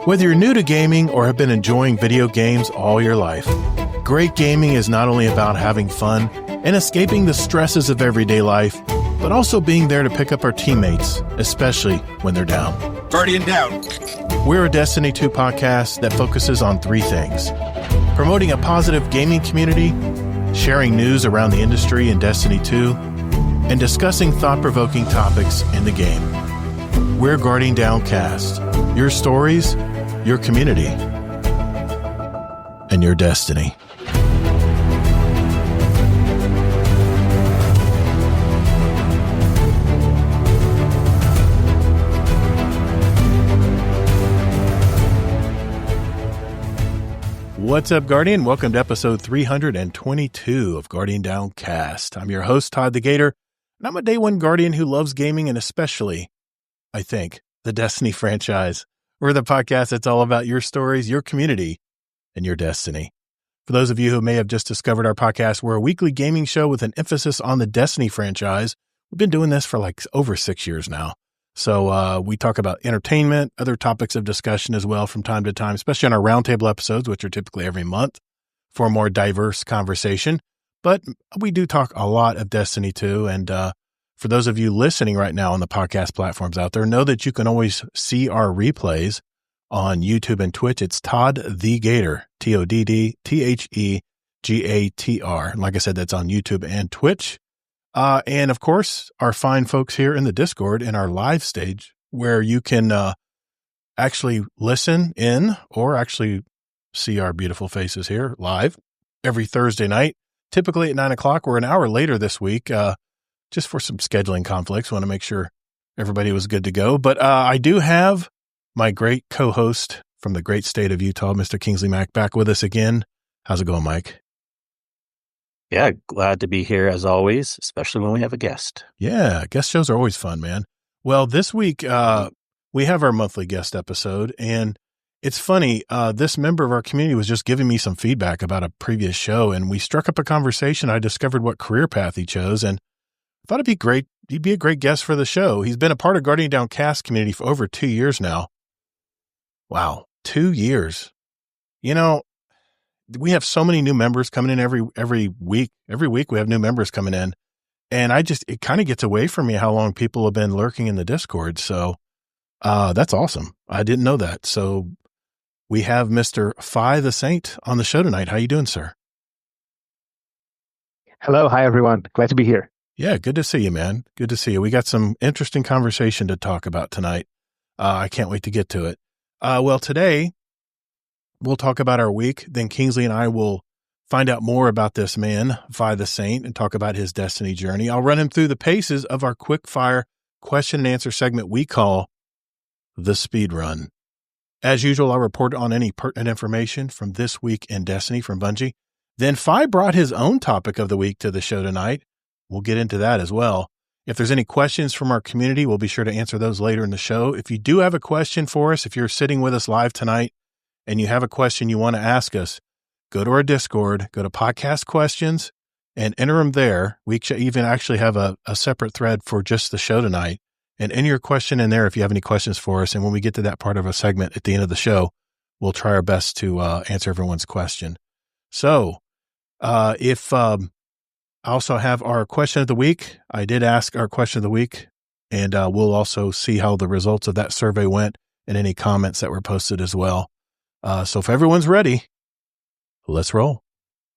Whether you're new to gaming or have been enjoying video games all your life, great gaming is not only about having fun and escaping the stresses of everyday life, but also being there to pick up our teammates, especially when they're down. Guardian down. We're a Destiny 2 podcast that focuses on three things: promoting a positive gaming community, sharing news around the industry in Destiny 2, and discussing thought-provoking topics in the game. We're Guardian Downcast. Your stories, your community, and your destiny. What's up, Guardian? Welcome to episode 322 of Guardian Downcast. I'm your host, Todd the Gator, and I'm a Day One Guardian who loves gaming and especially, I think, the Destiny franchise. We're the podcast that's all about your stories, your community, and your destiny. For those of you who may have just discovered our podcast, we're a weekly gaming show with an emphasis on the Destiny franchise. We've been doing this for like over 6 years now. So we talk about entertainment, other topics of discussion as well from time to time, especially on our roundtable episodes, which are typically every month for a more diverse conversation. But we do talk a lot of Destiny 2. And for those of you listening right now on the podcast platforms out there, know that you can always see our replays on YouTube and Twitch. It's Todd the Gator, TODDTHEGATR. And like I said, that's on YouTube and Twitch. And of course, our fine folks here in the Discord in our live stage, where you can actually listen in or actually see our beautiful faces here live every Thursday night, typically at 9 o'clock. We're an hour later this week, just for some scheduling conflicts. Want to make sure everybody was good to go. But I do have my great co-host from the great state of Utah, Mr. Kingsley Mack, back with us again. How's it going, Mike? Yeah, glad to be here as always, especially when we have a guest. Yeah, guest shows are always fun, man. Well, this week we have our monthly guest episode, and it's funny. This member of our community was just giving me some feedback about a previous show, and we struck up a conversation. I discovered what career path he chose, and I thought it'd be great. He'd be a great guest for the show. He's been a part of Guardian Downcast community for over 2 years now. Wow, 2 years. You know, we have so many new members coming in every week. Every week we have new members coming in, and it kind of gets away from me how long people have been lurking in the Discord. So that's awesome. I didn't know that. So we have Mr. Phi the Saint on the show tonight. How you doing, sir? Hello. Hi, everyone. Glad to be here. Yeah, good to see you, man. Good to see you. We got some interesting conversation to talk about tonight. I can't wait to get to it. Well, today we'll talk about our week. Then Kingsley and I will find out more about this man, Phi the Saint, and talk about his Destiny journey. I'll run him through the paces of our quick fire question and answer segment we call the Speed Run. As usual, I'll report on any pertinent information from this week in Destiny from Bungie. Then Phi brought his own topic of the week to the show tonight. We'll get into that as well. If there's any questions from our community, we'll be sure to answer those later in the show. If you do have a question for us, if you're sitting with us live tonight and you have a question you want to ask us, go to our Discord, go to podcast questions, and enter them there. We even actually have a separate thread for just the show tonight. And enter your question in there if you have any questions for us. And when we get to that part of a segment at the end of the show, we'll try our best to answer everyone's question. So I also have our question of the week. I did ask our question of the week, and we'll also see how the results of that survey went and any comments that were posted as well. So if everyone's ready, let's roll.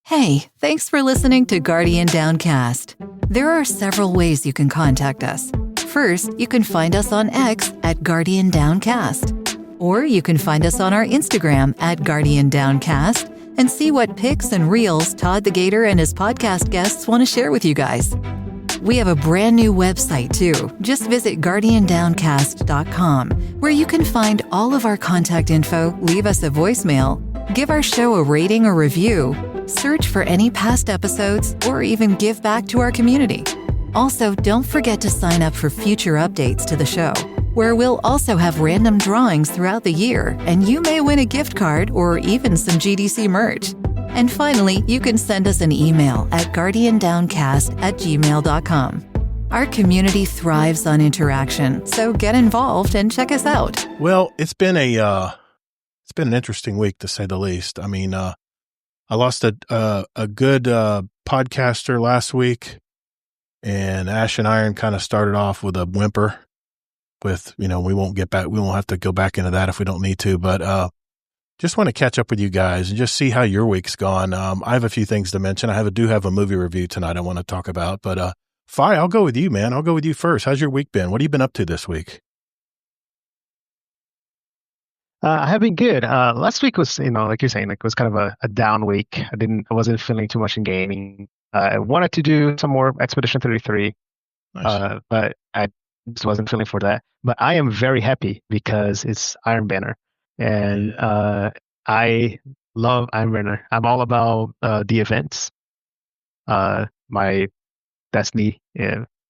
Hey, thanks for listening to Guardian Downcast. There are several ways you can contact us. First, you can find us on X at Guardian Downcast. Or you can find us on our Instagram at Guardian Downcast and see what pics and reels Todd the Gator and his podcast guests want to share with you guys. We have a brand new website too. Just visit guardiandowncast.com, where you can find all of our contact info, leave us a voicemail, give our show a rating or review, search for any past episodes, or even give back to our community. Also, don't forget to sign up for future updates to the show, where we'll also have random drawings throughout the year, and you may win a gift card or even some GDC merch. And finally, you can send us an email at guardiandowncast@gmail.com. Our community thrives on interaction, so get involved and check us out. Well, it's been a It's been an interesting week to say the least. I mean, I lost a good podcaster last week, and Ash and Iron kind of started off with a whimper. With we won't have to go back into that if we don't need to. But just want to catch up with you guys and just see how your week's gone. I have a few things to mention. I do have a movie review tonight I want to talk about. But Fi, I'll go with you, man. I'll go with you first. How's your week been? What have you been up to this week? I have been good. Last week was, like you're saying, like it was kind of a down week. I wasn't feeling too much in gaming. I wanted to do some more Expedition 33, Nice. but I just wasn't feeling for that. But I am very happy because it's Iron Banner, and I love Iron Banner. I'm all about the events. My Destiny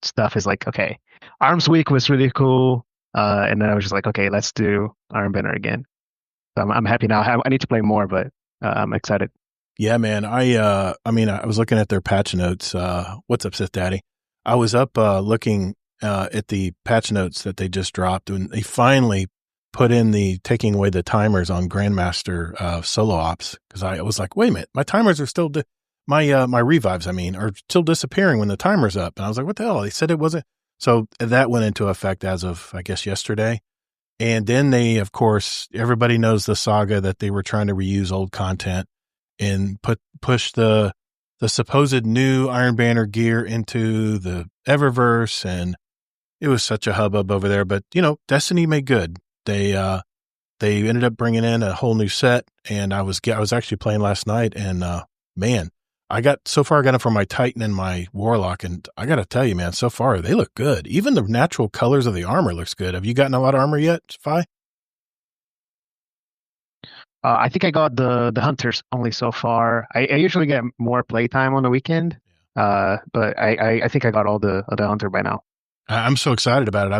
stuff is like, okay, Arms Week was really cool. And then I was just like, okay, let's do Iron Banner again. So I'm happy now. I need to play more, but I'm excited. Yeah, man. I was looking at their patch notes. What's up, Sith Daddy? I was up looking at the patch notes that they just dropped, and they finally put in the taking away the timers on Grandmaster solo ops, because I was like, wait a minute, my timers are still my revives, are still disappearing when the timer's up, and I was like, what the hell? They said it wasn't. So that went into effect as of, I guess, yesterday. And then they, of course, everybody knows the saga that they were trying to reuse old content and push the supposed new Iron Banner gear into the Eververse, and it was such a hubbub over there. But Destiny made good. They ended up bringing in a whole new set, and I was actually playing last night, and man, I got it for my Titan and my Warlock, and I got to tell you, man, so far they look good. Even the natural colors of the armor looks good. Have you gotten a lot of armor yet, Fi? I think I got the hunters only so far. I usually get more playtime on the weekend, but I think I got all the hunter by now. I'm so excited about it.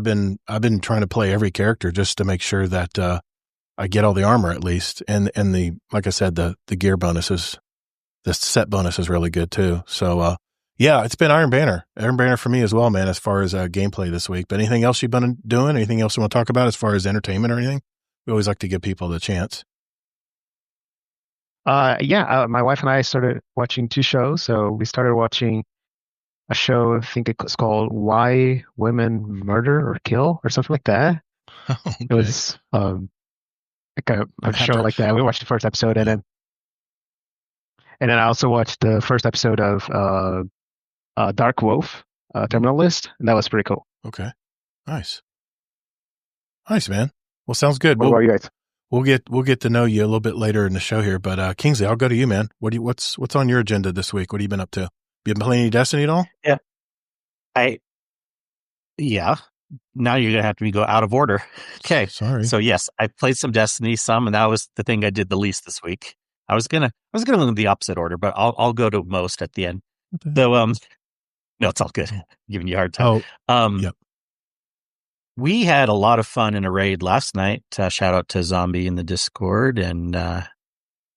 I've been trying to play every character just to make sure that I get all the armor at least, and the, like I said, the gear bonuses. The set bonus is really good too. So, yeah, it's been Iron Banner for me as well, man, as far as gameplay this week. But anything else you've been doing? Anything else you want to talk about as far as entertainment or anything? We always like to give people the chance. My wife and I started watching 2 shows. So we started watching a show, I think it's called Why Women Murder or Kill or something like that. Okay. It was like a show like that. We watched the first episode, and then I also watched the first episode of Dark Wolf, Terminal List, and that was pretty cool. Okay. Nice, man. Well, sounds good. What about you guys? We'll get to know you a little bit later in the show here, but Kingsley, I'll go to you, man. What's on your agenda this week? What have you been up to? You been playing any Destiny at all? Yeah. Now you're gonna have me go out of order. Okay. Sorry. So yes, I played some Destiny, and that was the thing I did the least this week. I was gonna go in the opposite order, but I'll go to most at the end. So no, it's all good. Giving you a hard time. Yep. We had a lot of fun in a raid last night. Shout out to Zombie in the Discord, and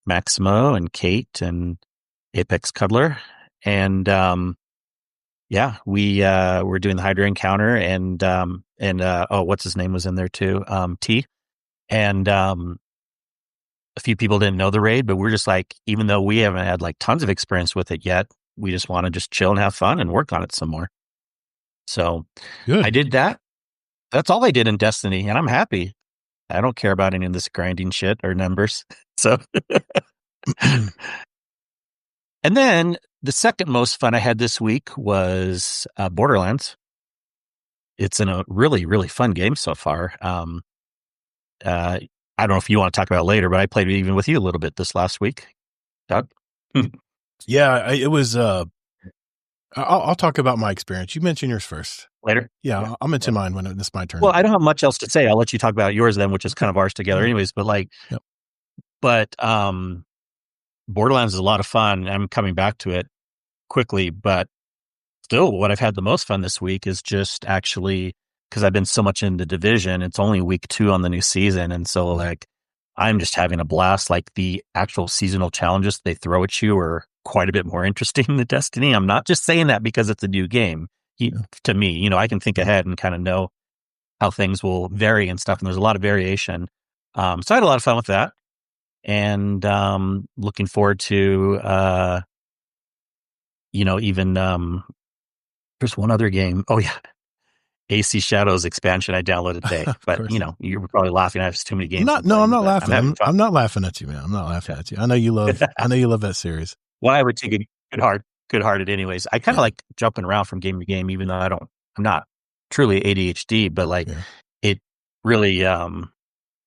Maximo and Kate and Apex Cuddler, and we were doing the Hydra encounter, and what's his name was in there too, T, and a few people didn't know the raid, but we're just like, even though we haven't had like tons of experience with it yet, we just want to just chill and have fun and work on it some more. So Good. I did that. That's all I did in Destiny, and I'm happy. I don't care about any of this grinding shit or numbers. So, and then the second most fun I had this week was Borderlands. It's a really, really fun game so far. I don't know if you want to talk about it later, but I played even with you a little bit this last week, Doug. Yeah, it was. I'll talk about my experience. You mention yours first. Later? Yeah, I'll mention mine when it's my turn. Well, I don't have much else to say. I'll let you talk about yours then, which is kind of ours together anyways. But Borderlands is a lot of fun. I'm coming back to it quickly, but still what I've had the most fun this week is just actually, because I've been so much in the Division, it's only week 2 on the new season. And so like, I'm just having a blast. Like the actual seasonal challenges they throw at you are quite a bit more interesting than Destiny. I'm not just saying that because it's a new game. To me, I can think ahead and kind of know how things will vary and stuff. And there's a lot of variation. So I had a lot of fun with that. and looking forward to even there's one other game. Oh yeah, AC Shadows expansion I downloaded today. But you were probably laughing. I have too many games. I'm not laughing. I'm not laughing at you, man. I'm not laughing at you. I know you love. I know you love that series. Well, I would take it good-hearted anyways. I kind of like jumping around from game to game, even though I'm not truly ADHD, but it really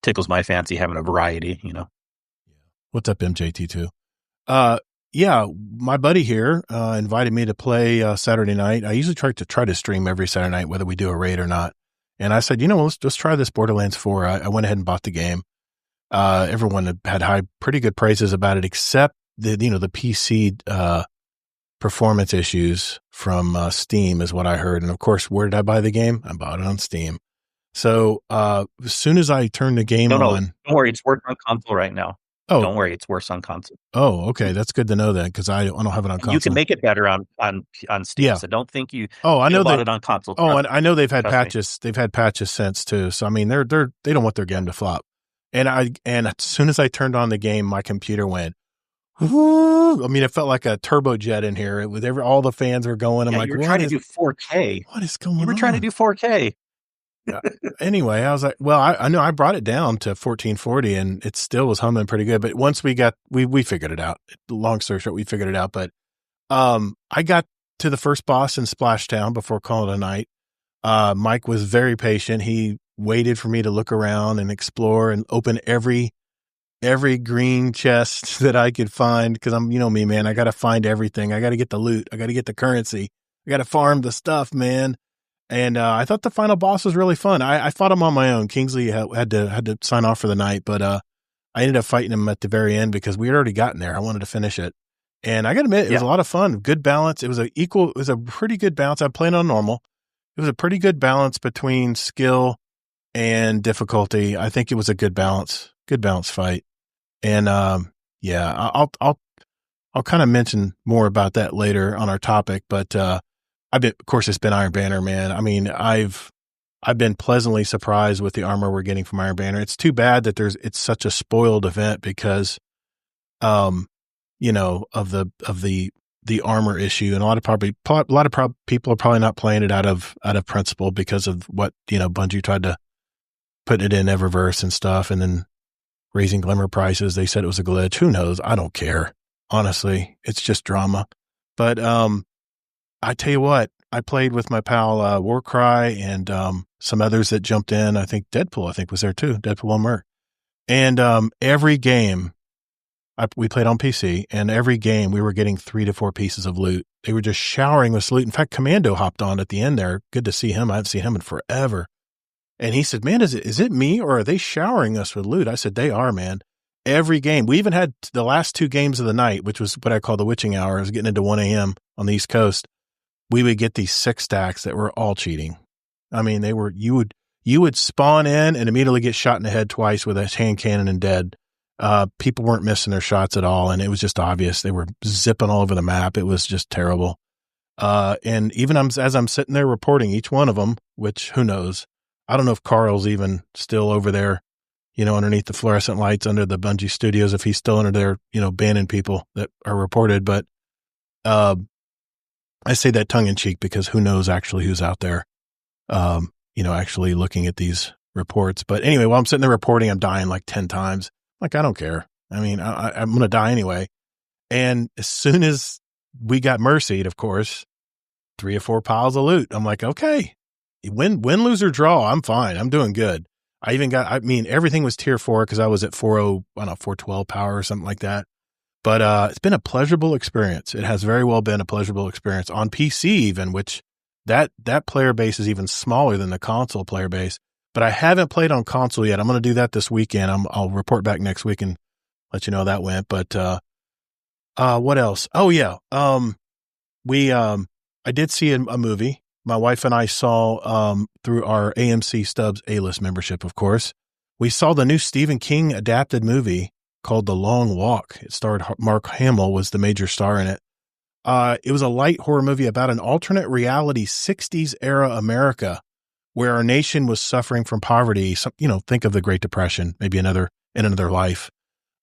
tickles my fancy having a variety, What's up, MJT2? Yeah, my buddy here invited me to play Saturday night. I usually try to stream every Saturday night, whether we do a raid or not. And I said, let's try this Borderlands 4. I went ahead and bought the game. Everyone had pretty good praises about it, except the PC performance issues from Steam is what I heard. And of course, where did I buy the game? I bought it on Steam. So as soon as I turned the game on, don't worry, it's working on console right now. Oh, don't worry, it's worse on console. Oh, okay, that's good to know that because I don't have it on console. You can make it better on Steam. Yeah. So don't think you. Oh, I know bought it on console. Oh, and I know they've had patches. They've had patches since too. So I mean, they don't want their game to flop. And as soon as I turned on the game, my computer went. Whoo! I mean, it felt like a turbojet in here. It was all the fans were going. I'm like, you were trying to do 4K. What is going on? You were trying to do 4K. Anyway, I was like, well, I know I brought it down to 1440 and it still was humming pretty good. But once we figured it out. Long story short, we figured it out. But I got to the first boss in Splashtown before calling it a night. Mike was very patient. He waited for me to look around and explore and open every green chest that I could find because I'm, me, man, I got to find everything. I got to get the loot. I got to get the currency. I got to farm the stuff, man. And I thought the final boss was really fun. I fought him on my own. Kingsley had to sign off for the night, but I ended up fighting him at the very end because we had already gotten there. I wanted to finish it. And I got to admit, it was a lot of fun. Good balance. It was a pretty good balance. I played on normal. It was a pretty good balance between skill and difficulty. I think it was a good balance fight. And I'll kind of mention more about that later on our topic, but of course, it's been Iron Banner, man. I mean, I've been pleasantly surprised with the armor we're getting from Iron Banner. It's too bad that it's such a spoiled event because, of the armor issue, and a lot of people are probably not playing it out of principle because of what Bungie tried to put it in Eververse and stuff, and then raising Glimmer prices. They said it was a glitch. Who knows? I don't care. Honestly, it's just drama. But I tell you what, I played with my pal Warcry and some others that jumped in. I think Deadpool was there too. Deadpool and Merc. And every game we played on PC, and every game we were getting 3 to 4 pieces of loot. They were just showering with loot. In fact, Commando hopped on at the end there. Good to see him. I haven't seen him in forever. And he said, man, is it me or are they showering us with loot? I said, they are, man. Every game. We even had the last 2 games of the night, which was what I call the witching hour. It was getting into 1 a.m. on the East Coast. We would get these 6 stacks that were all cheating. I mean, they were, you would spawn in and immediately get shot in the head twice with a hand cannon and dead. People weren't missing their shots at all. And it was just obvious. They were zipping all over the map. It was just terrible. And even as I'm sitting there reporting each one of them, which who knows, I don't know if Carl's even still over there, underneath the fluorescent lights under the Bungie studios, if he's still under there, banning people that are reported. But, I say that tongue in cheek because who knows actually who's out there, actually looking at these reports. But anyway, while I'm sitting there reporting, I'm dying like 10 times. Like, I don't care. I mean, I'm going to die anyway. And as soon as we got mercied, of course, 3 or 4 piles of loot. I'm like, okay, win, lose, or draw. I'm fine. I'm doing good. Everything was tier 4 because I was at 412 power or something like that. But it's been a pleasurable experience. It has very well been a pleasurable experience on PC even, which that player base is even smaller than the console player base. But I haven't played on console yet. I'm going to do that this weekend. I'll report back next week and let you know how that went. But what else? Oh, yeah. I did see a movie. My wife and I saw through our AMC Stubbs A-List membership, of course. We saw the new Stephen King adapted movie called The Long Walk. It starred Mark Hamill was the major star in it. It was a light horror movie about an alternate reality 60s era America where our nation was suffering from poverty. Think of the Great Depression, maybe in another life.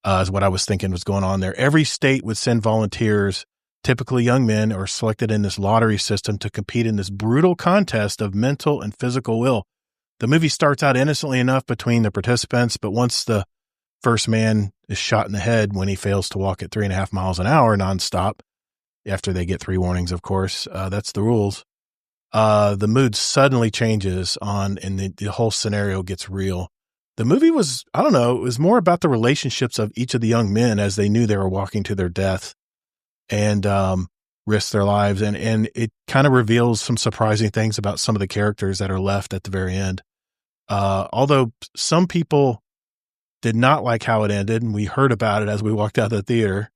is what I was thinking was going on there. Every state would send volunteers, typically young men, or selected in this lottery system to compete in this brutal contest of mental and physical will. The movie starts out innocently enough between the participants, but once the first man is shot in the head when he fails to walk at 3.5 miles an hour nonstop, after they get 3 warnings, of course, that's the rules. The mood suddenly changes and the whole scenario gets real. The movie was, I don't know, it was more about the relationships of each of the young men as they knew they were walking to their death and risk their lives. And it kind of reveals some surprising things about some of the characters that are left at the very end. Although some people did not like how it ended, and we heard about it as we walked out of the theater,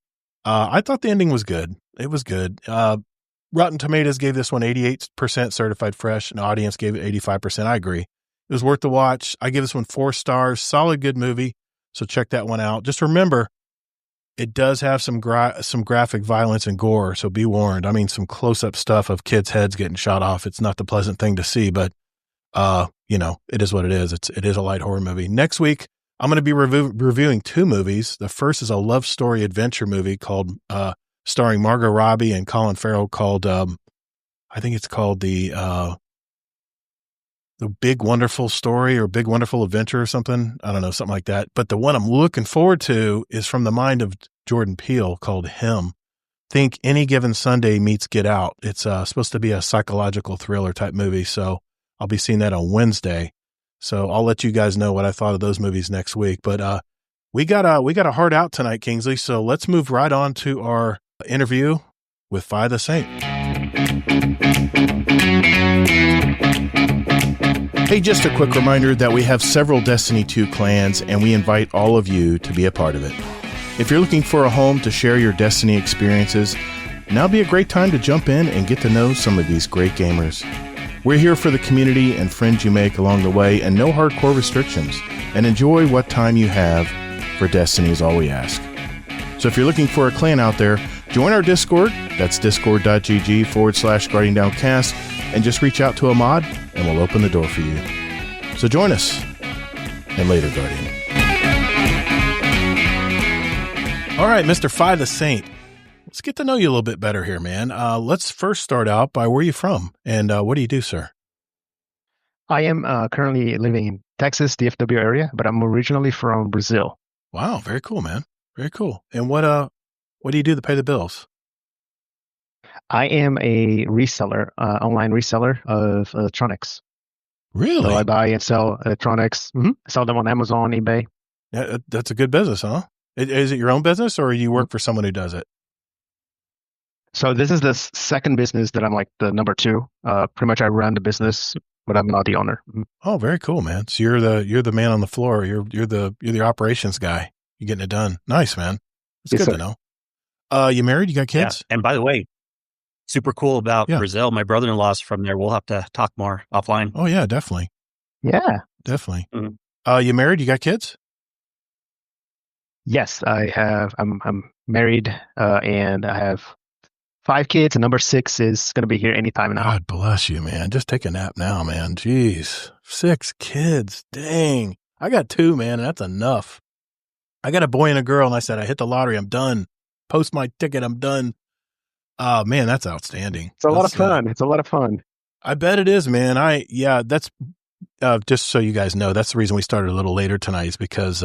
I thought the ending was good. It was good. Rotten Tomatoes gave this one 88% certified fresh, and audience gave it 85%. I agree. It was worth the watch. I give this one 4 stars. Solid, good movie. So check that one out. Just remember, it does have some graphic violence and gore, so be warned. I mean, some close-up stuff of kids' heads getting shot off. It's not the pleasant thing to see, but, it is what it is. It is a light horror movie. Next week, I'm going to be reviewing 2 movies. The first is a love story adventure movie called, starring Margot Robbie and Colin Farrell called, I think it's called The Big Wonderful Story or Big Wonderful Adventure or something. I don't know, something like that. But the one I'm looking forward to is from the mind of Jordan Peele called Him. Think Any Given Sunday meets Get Out. It's supposed to be a psychological thriller type movie. So I'll be seeing that on Wednesday. So I'll let you guys know what I thought of those movies next week. But we got a hard out tonight, Kingsley. So let's move right on to our interview with Phi the Saint. Hey, just a quick reminder that we have several Destiny 2 clans, and we invite all of you to be a part of it. If you're looking for a home to share your Destiny experiences, now'd be a great time to jump in and get to know some of these great gamers. We're here for the community and friends you make along the way, and no hardcore restrictions. And enjoy what time you have for Destiny is all we ask. So if you're looking for a clan out there, join our Discord. That's discord.gg/GuardianDownCast, and just reach out to a mod and we'll open the door for you. So join us, and later, Guardian. All right, Mr. Phi the Saint. Let's get to know you a little bit better here, man. Let's first start out by where you're from and what do you do, sir? I am currently living in Texas, DFW area, but I'm originally from Brazil. Wow, very cool, man. Very cool. And what do you do to pay the bills? I am a reseller, online reseller of electronics. Really? So I buy and sell electronics. Sell them on Amazon, eBay. Yeah, that's a good business, huh? Is it your own business or you work for someone who does it? So this is the second business that I'm like the number 2. Pretty much I run the business, but I'm not the owner. Oh, very cool, man. So you're the man on the floor. You're the operations guy. You're getting it done. Nice, man. It's good to know. You married? You got kids? Yeah. And by the way, super cool about Brazil. My brother-in-law's from there. We'll have to talk more offline. Oh yeah, definitely. Yeah, definitely. Mm-hmm. You married? You got kids? Yes, I have. I'm married, and I have 5 kids, and number 6 is going to be here anytime now. God bless you, man. Just take a nap now, man. Jeez, 6 kids. Dang. I got 2, man, and that's enough. I got a boy and a girl, and I said, I hit the lottery. I'm done. Post my ticket. I'm done. Oh, man, that's outstanding. It's a lot of fun. It's a lot of fun. I bet it is, man. That's just so you guys know, that's the reason we started a little later tonight is because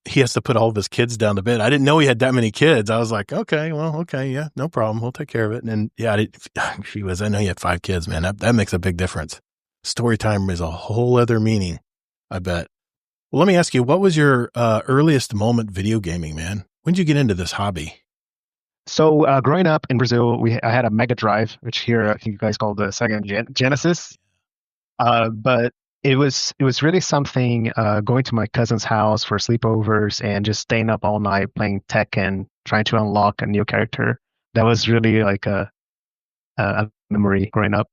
he has to put all of his kids down to bed. I didn't know he had that many kids. I was like, okay, yeah, no problem. We'll take care of it. And yeah, I know he had 5 kids, man. That makes a big difference. Story time is a whole other meaning, I bet. Well, let me ask you, what was your earliest moment video gaming, man? When did you get into this hobby? So growing up in Brazil, I had a Mega Drive, which here I think you guys call the Sega Genesis. But it was really something going to my cousin's house for sleepovers and just staying up all night playing Tekken, trying to unlock a new character. That was really like a memory growing up.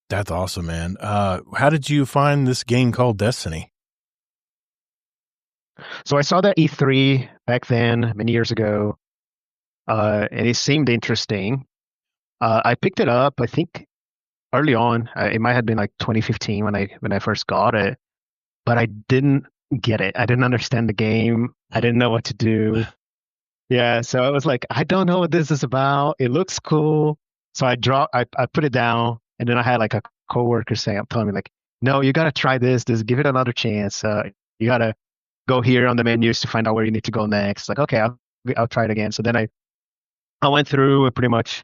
That's awesome, man. How did you find this game called Destiny? So I saw that E3 back then, many years ago, and it seemed interesting. I picked it up, I think, early on. It might have been like 2015 when I first got it, but I didn't get it. I didn't understand the game. I didn't know what to do. Yeah, so I was like, I don't know what this is about. It looks cool. So I put it down, and then I had like a coworker telling me like, no, you gotta try this. Just give it another chance. You gotta go here on the menus to find out where you need to go next. Like, okay, I'll try it again. So then I went through pretty much.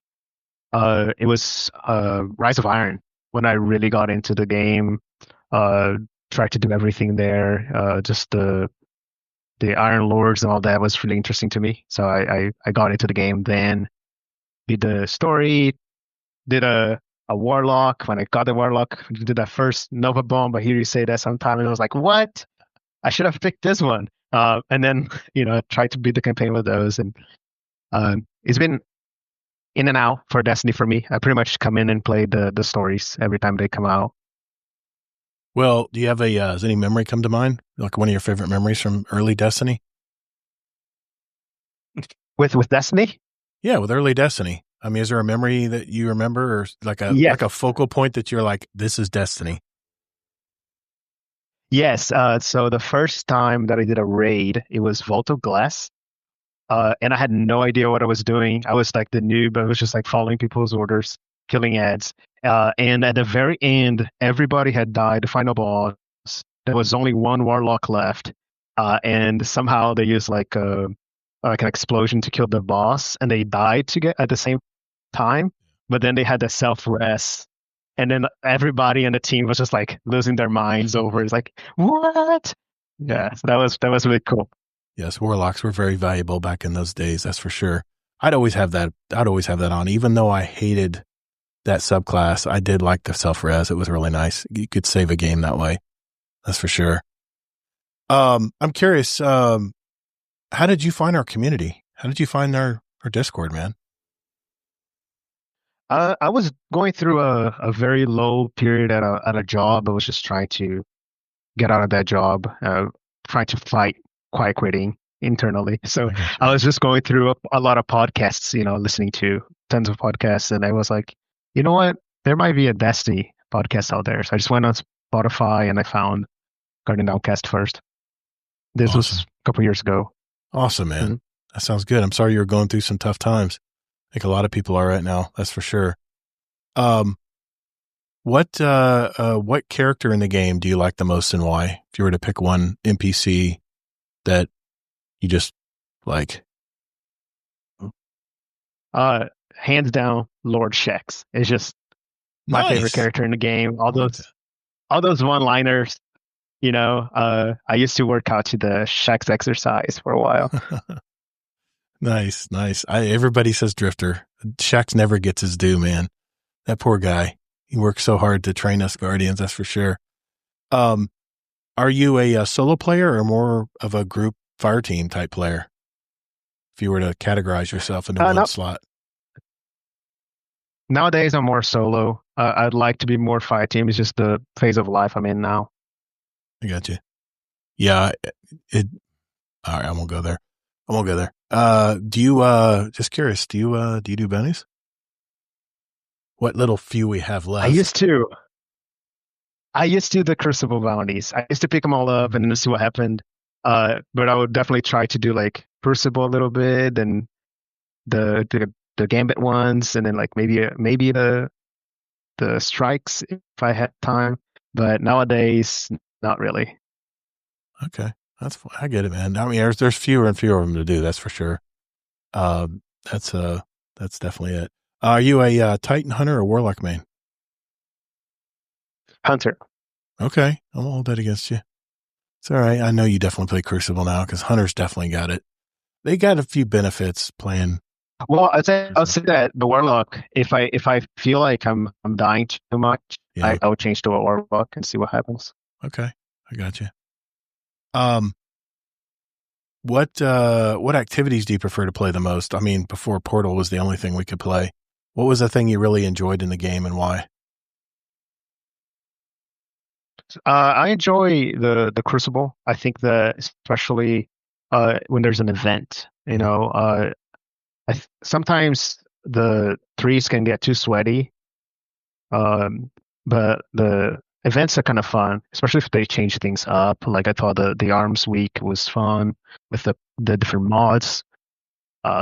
It was Rise of Iron when I really got into the game. Tried to do everything there. Just the Iron Lords and all that was really interesting to me. So I got into the game then, did the story, did a Warlock. When I got the Warlock, did that first Nova Bomb. I hear you say that sometime, and I was like, what? I should have picked this one. And then, tried to beat the campaign with those. And it's been in and out for Destiny for me. I pretty much come in and play the stories every time they come out. Well, do you have does any memory come to mind? Like one of your favorite memories from early Destiny? With Destiny? Yeah, with early Destiny. I mean, is there a memory that you remember, or like a focal point that you're like, this is Destiny? Yes. So the first time that I did a raid, it was Vault of Glass. And I had no idea what I was doing. I was like the noob. I was just like following people's orders, killing ads. And at the very end, everybody had died. The final boss. There was only one warlock left. And somehow they used like an explosion to kill the boss, and they died at the same time. But then they had the self-res. And then everybody in the team was just like losing their minds over. It's like, what? Yeah, so that was really cool. Yes, warlocks were very valuable back in those days. That's for sure. I'd always have that on, even though I hated that subclass. I did like the self-res. It was really nice. You could save a game that way. That's for sure. I'm curious. How did you find our community? How did you find our Discord, man? I was going through a very low period at a job. I was just trying to get out of that job, trying to fight quiet quitting internally. So I was just going through a lot of podcasts, listening to tons of podcasts, and I was like, you know what? There might be a Destiny podcast out there. So I just went on Spotify and I found Guardian Downcast first. This was a couple years ago. Awesome, man. Mm-hmm. That sounds good. I'm sorry you were going through some tough times. I think a lot of people are right now. That's for sure. What character in the game do you like the most, and why? If you were to pick one NPC that you just like. Hands down, Lord Shex is just my favorite character in the game. All those one-liners, I used to work out to the Shex exercise for a while. Nice. Everybody says Drifter. Shax never gets his due, man. That poor guy. He works so hard to train us Guardians, that's for sure. Are you a solo player or more of a group fire team type player? If you were to categorize yourself into one slot. Nowadays, I'm more solo. I'd like to be more fire team. It's just the phase of life I'm in now. I got you. Yeah. All right, I won't go there. Do you, just curious, do you do bounties? What little few we have left. I used to the Crucible bounties. I used to pick them all up and then see what happened. But I would definitely try to do like Crucible a little bit, and the Gambit ones, and then like maybe the strikes if I had time. But nowadays, not really. Okay. I get it, man. I mean, there's fewer and fewer of them to do. That's for sure. That's definitely it. Are you a Titan hunter or Warlock main? Hunter. Okay, I won't hold that against you. It's all right. I know you definitely play Crucible now because Hunters definitely got it. They got a few benefits playing. Well, I'll say that the Warlock. If I feel like I'm dying too much, yeah. I'll change to a Warlock and see what happens. Okay, I got you. What activities do you prefer to play the most? I mean, before Portal was the only thing we could play. What was the thing you really enjoyed in the game, and why? I enjoy the Crucible. I think that especially when there's an event, sometimes the threes can get too sweaty. But the events are kind of fun, especially if they change things up. Like I thought the Arms Week was fun with the different mods.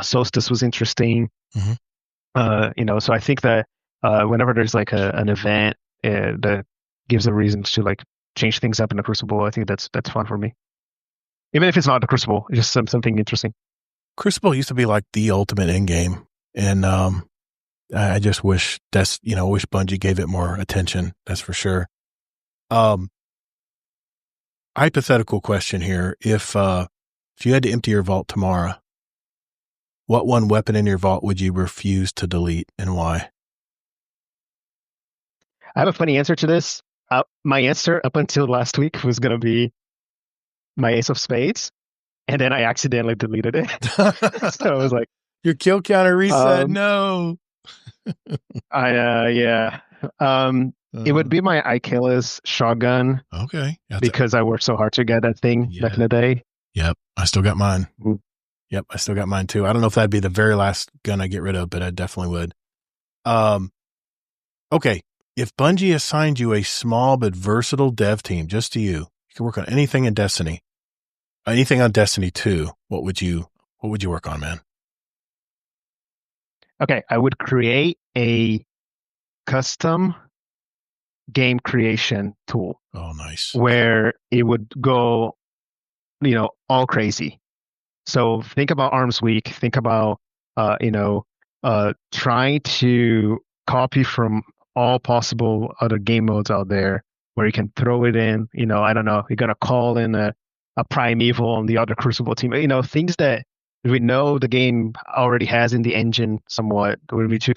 Solstice was interesting. So I think that whenever there's like an event that gives a reason to like change things up in the Crucible, I think that's fun for me. Even if it's not the Crucible, it's just something interesting. Crucible used to be like the ultimate end game, and I just wish wish Bungie gave it more attention. That's for sure. Hypothetical question here: if you had to empty your vault tomorrow, what one weapon in your vault would you refuse to delete, and why? I have a funny answer to this. My answer up until last week was going to be my Ace of Spades, and then I accidentally deleted it. So I was like, your kill counter reset. No. Yeah. It would be my Achilles shotgun. Okay. Because I worked so hard to get that thing back in the day. Yep. I still got mine. Mm. Yep. I still got mine too. I don't know if that'd be the very last gun I get rid of, but I definitely would. Okay. If Bungie assigned you a small but versatile dev team, just to you can work on anything in Destiny, anything on Destiny 2, what would you work on, man? Okay. I would create a custom game creation tool. Oh, nice. Where it would go, all crazy. So think about Arms Week. Think about, trying to copy from all possible other game modes out there where you can throw it in. I don't know. You're gonna call in a Primeval on the other Crucible team. Things that we know the game already has in the engine somewhat. It would be too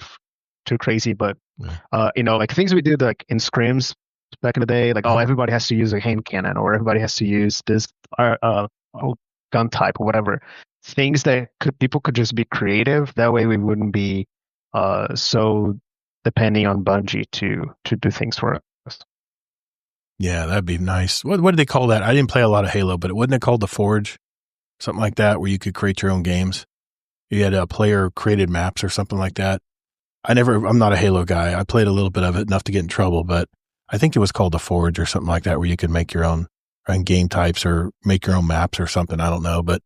crazy, but like things we did like in scrims back in the day, like everybody has to use a hand cannon or everybody has to use this gun type or whatever. Things that people could just be creative. That way we wouldn't be so depending on Bungie to do things for us. Yeah, that'd be nice. What did they call that? I didn't play a lot of Halo, but wasn't it called the Forge? Something like that, where you could create your own games. You had a player created maps or something like that. I'm not a Halo guy. I played a little bit of it, enough to get in trouble, but I think it was called the Forge or something like that, where you could make your own game types or make your own maps or something. I don't know. But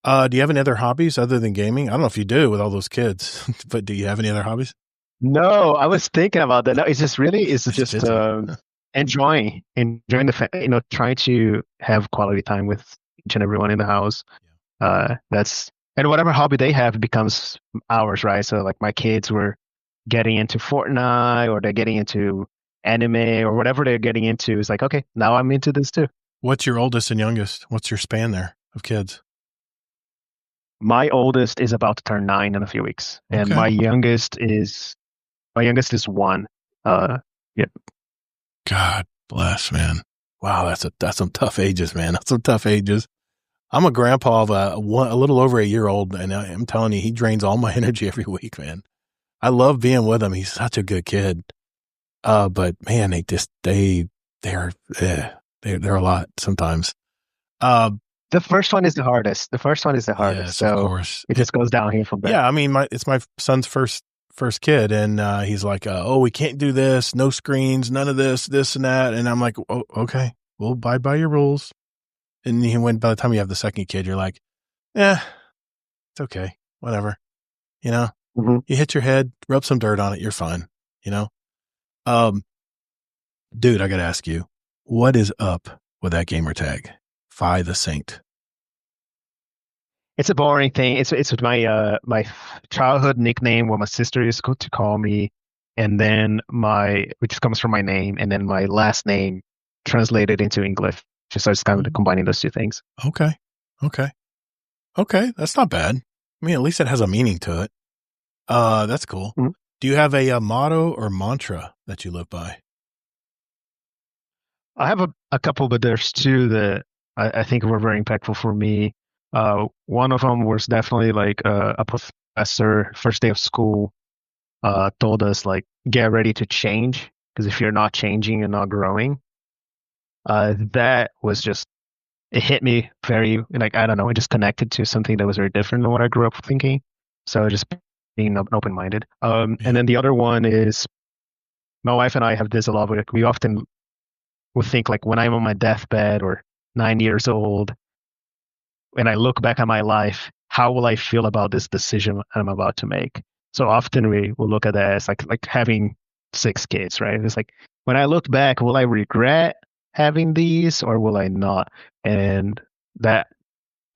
do you have any other hobbies other than gaming? I don't know if you do with all those kids, but do you have any other hobbies? No, I was thinking about that. No, it's just enjoying the, trying to have quality time with each and everyone in the house. And whatever hobby they have becomes ours, right? So like my kids were getting into Fortnite or they're getting into anime or whatever they're getting into. It's like, okay, now I'm into this too. What's your oldest and youngest? What's your span there of kids? My oldest is about to turn 9 in a few weeks, and my youngest is 1. Yep. God bless, man. Wow, that's some tough ages, man. That's some tough ages. I'm a grandpa of a little over a year old, and I'm telling you, he drains all my energy every week, man. I love being with him. He's such a good kid. But man, they're a lot sometimes. The first one is the hardest. Yes, so of course. It just goes down here from there. Yeah, I mean, it's my son's first kid, and he's like, "Oh, we can't do this. No screens, none of this and that." And I'm like, "Oh, okay, we'll abide by your rules." And by the time you have the second kid, you're like, "Yeah, it's okay, whatever." You hit your head, rub some dirt on it, you're fine. Dude, I got to ask you, what is up with that gamer tag? Phi the Saint. It's a boring thing. It's my childhood nickname, what my sister used to call me, and then which comes from my name, and then my last name translated into English. So it's kind of combining those two things. Okay. That's not bad. I mean, at least it has a meaning to it. That's cool. Mm-hmm. Do you have a motto or mantra that you live by? I have a couple, but there's two that I think were very impactful for me. One of them was definitely like a professor, first day of school, told us like, get ready to change, because if you're not changing, you're not growing. That was just, it hit me very, like, I don't know, it just connected to something that was very different than what I grew up thinking. So just being open-minded. And then the other one is, my wife and I have this a lot. We often would think like when I'm on my deathbed or 9 years old, and I look back at my life, how will I feel about this decision I'm about to make? So often we will look at that as like having 6 kids, right? It's like when I look back, will I regret having these or will I not? And that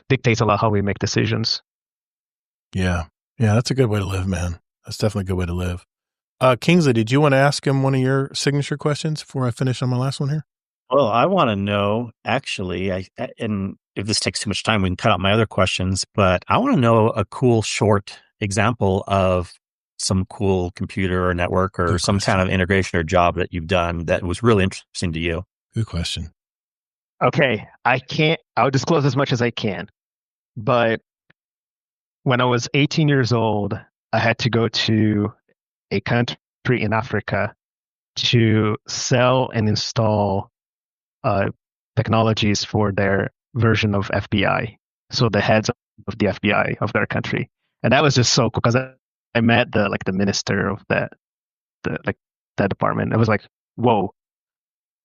dictates a lot how we make decisions. Yeah. Yeah, that's a good way to live, man. That's definitely a good way to live. Kingsley, did you want to ask him one of your signature questions before I finish on my last one here? Well, I want to know, actually, and if this takes too much time, we can cut out my other questions, but I want to know a cool short example of some cool computer or network or some kind of integration or job that you've done that was really interesting to you. Good question. Okay. I'll disclose as much as I can, but when I was 18 years old, I had to go to a country in Africa to sell and install technologies for their version of FBI. So the heads of the FBI of their country. And that was just so cool because I met the minister of that department. I was like, whoa,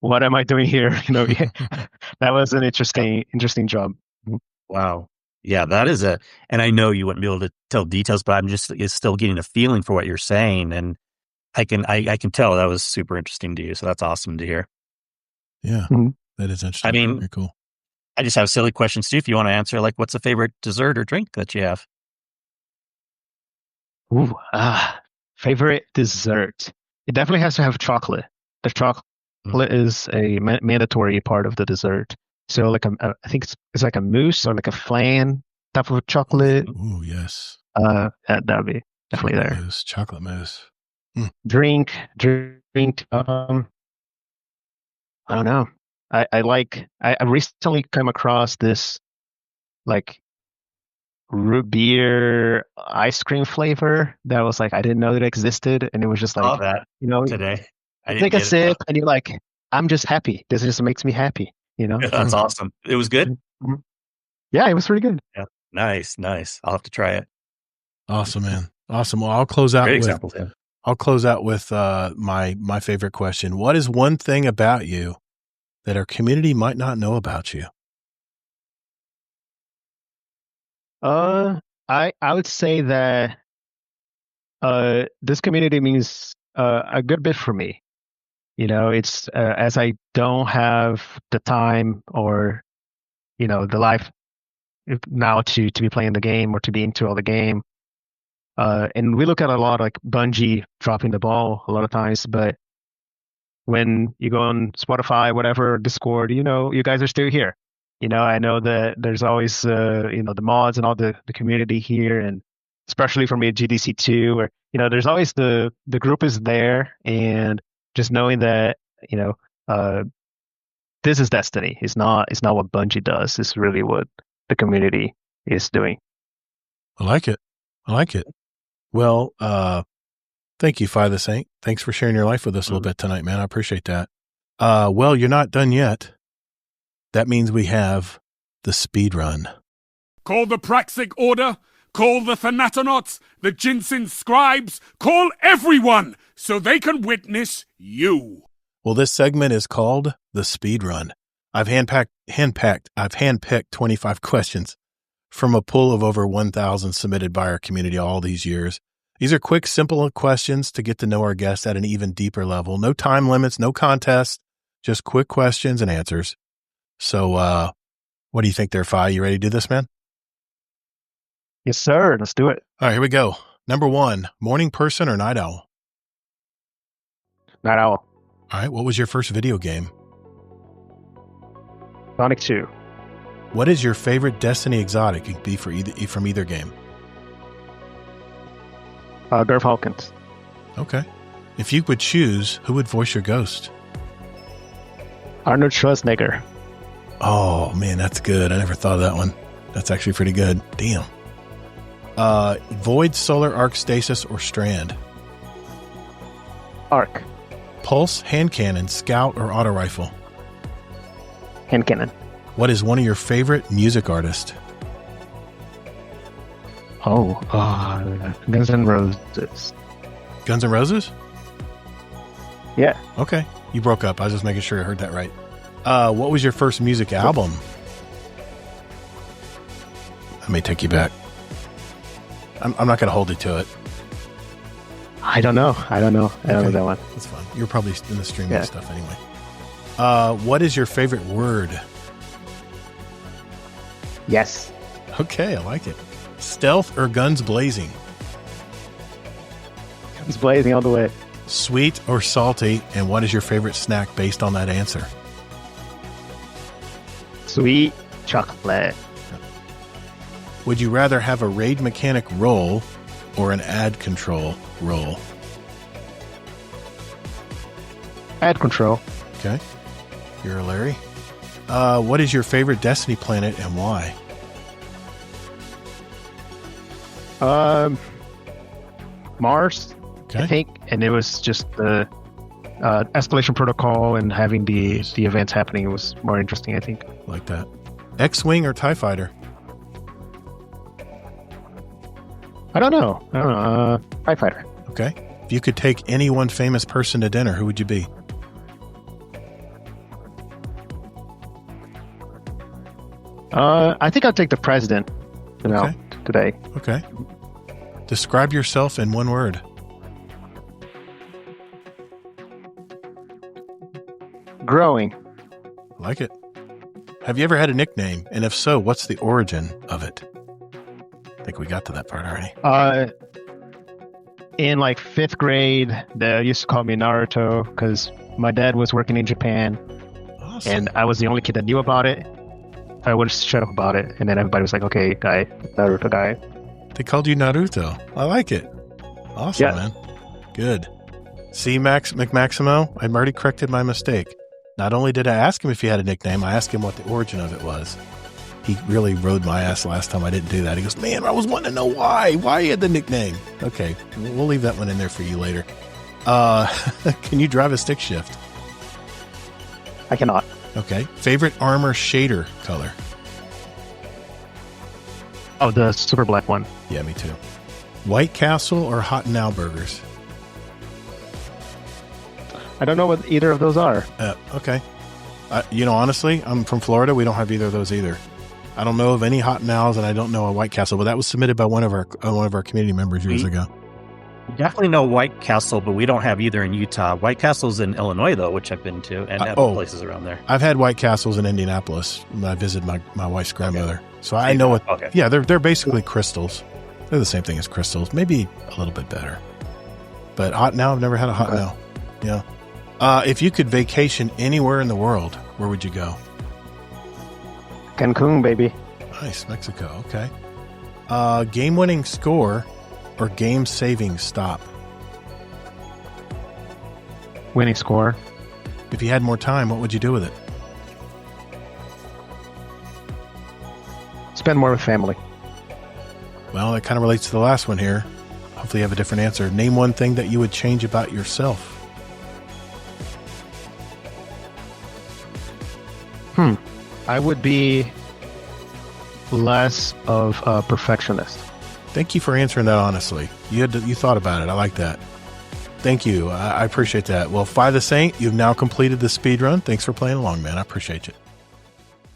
what am I doing here? That was an interesting job. Wow. Yeah, that is and I know you wouldn't be able to tell details, but I'm just still getting a feeling for what you're saying. And I can tell that was super interesting to you. So that's awesome to hear. Yeah, that is interesting. I mean, very cool. I just have silly questions too. If you want to answer, like, what's a favorite dessert or drink that you have? Ooh, favorite dessert. It definitely has to have chocolate. The chocolate is a mandatory part of the dessert. So like I think it's like a mousse or like a flan type of chocolate. Ooh, yes. That would be definitely chocolate there. Mousse, chocolate mousse. Drink. I don't know. I recently came across this like root beer ice cream flavor that was like I didn't know that it existed, and it was just like that today. Take a sip, and you're like, I'm just happy. This just makes me happy. That's awesome. It was good. Yeah, it was pretty good. Yeah, nice. I'll have to try it. Awesome, man. Awesome. Well, I'll close out Great with examples, yeah. I'll close out with my favorite question. What is one thing about you that our community might not know about you? I would say that this community means a good bit for me. It's as I don't have the time or the life now to be playing the game or to be into all the game. And we look at a lot like Bungie dropping the ball a lot of times, but when you go on Spotify, whatever, Discord, you guys are still here. I know that there's always, the mods and all the community here, and especially for me at GDC2, where, there's always the group is there, and just knowing that, this is Destiny. It's not what Bungie does. It's really what the community is doing. I like it. Well, thank you, Fi the Saint. Thanks for sharing your life with us a little bit tonight, man. I appreciate that. Well, you're not done yet. That means we have the speed run. Call the Praxic Order, call the Thanatonauts, the Jinsen Scribes, call everyone so they can witness you. Well, this segment is called the speed run. I've handpicked 25 questions from a pool of over 1,000 submitted by our community all these years. These are quick, simple questions to get to know our guests at an even deeper level. No time limits, no contest, just quick questions and answers. So, what do you think there, Fi? You ready to do this, man? Yes, sir. Let's do it. All right, here we go. Number 1, morning person or night owl? Night owl. All right, what was your first video game? Sonic 2. What is your favorite Destiny exotic? It can be from either game. Garth Hawkins. Okay. If you could choose, who would voice your ghost? Arnold Schwarzenegger. Oh, man, that's good. I never thought of that one. That's actually pretty good. Damn. Void, Solar, Arc, Stasis, or Strand? Arc. Pulse, hand cannon, scout, or auto rifle? Hand cannon. What is one of your favorite music artists? Guns N' Roses. Guns N' Roses? Yeah. Okay. You broke up. I was just making sure I heard that right. What was your first music album? I may take you back. I'm not going to hold you to it. I don't know. I don't know that one. That's fine. You're probably in the streaming stuff anyway. What is your favorite word? Yes. Okay, I like it. Stealth or guns blazing? Guns blazing all the way. Sweet or salty? And what is your favorite snack based on that answer? Sweet chocolate. Would you rather have a raid mechanic role or an ad control role? Ad control. Okay. You're Larry. What is your favorite Destiny planet and why? Mars, Okay. I think. And it was just the escalation protocol and having the events happening was more interesting, I think. Like that. X-Wing or TIE Fighter? I don't know. TIE Fighter. Okay. If you could take any one famous person to dinner, who would you be? I think I'll take the president today. Okay. Describe yourself in one word. Growing. Like it. Have you ever had a nickname? And if so, what's the origin of it? I think we got to that part already. In like 5th grade, they used to call me Naruto because my dad was working in Japan. Awesome. And I was the only kid that knew about it. I would shut up about it, and then everybody was like, "Okay, guy, Naruto guy." They called you Naruto. I like it. Awesome, man. Good. See, Max McMaximo, I've already corrected my mistake. Not only did I ask him if he had a nickname, I asked him what the origin of it was. He really rode my ass last time I didn't do that. He goes, man, I was wanting to know why he had the nickname. Okay, we'll leave that one in there for you later. Can you drive a stick shift? I cannot. Okay. Favorite armor shader color? Oh, the super black one. Yeah, me too. White Castle or Hot Now burgers? I don't know what either of those are. Okay. Honestly, I'm from Florida. We don't have either of those either. I don't know of any Hot Nows, and I don't know a White Castle, but that was submitted by one of our community members years ago. Definitely know White Castle, but we don't have either in Utah. White Castle's in Illinois, though, which I've been to, and other places around there. I've had White Castles in Indianapolis when I visited my wife's grandmother. So I know what. Okay. Yeah, they're basically crystals. They're the same thing as crystals, maybe a little bit better. But Hot Now, I've never had a Hot Now. Yeah. If you could vacation anywhere in the world, where would you go? Cancun, baby. Nice, Mexico. Okay. Game-winning score or game-saving stop? Winning score. If you had more time, what would you do with it? Spend more with family. Well, that kind of relates to the last one here. Hopefully you have a different answer. Name one thing that you would change about yourself. I would be less of a perfectionist. Thank you for answering that honestly. You thought about it. I like that. Thank you. I appreciate that. Well, Fi the Saint, you've now completed the speed run. Thanks for playing along, man. I appreciate you.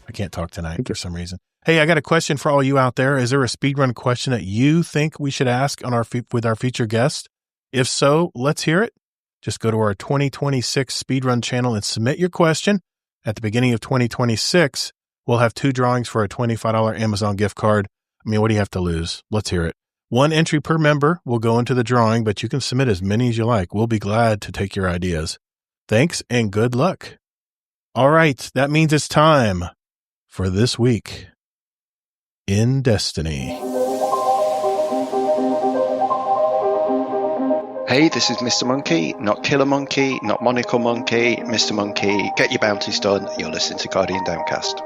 I can't talk tonight for some reason. Hey, I got a question for all you out there. Is there a speed run question that you think we should ask on with our featured guest? If so, let's hear it. Just go to our 2026 speedrun channel and submit your question. At the beginning of 2026, we'll have 2 drawings for a $25 Amazon gift card. I mean, what do you have to lose? Let's hear it. 1 entry per member will go into the drawing, but you can submit as many as you like. We'll be glad to take your ideas. Thanks and good luck. All right, that means it's time for This Week in Destiny. Hey, this is Mr. Monkey, not Killer Monkey, not Monocle Monkey, Mr. Monkey. Get your bounties done. You're listening to Guardian Downcast.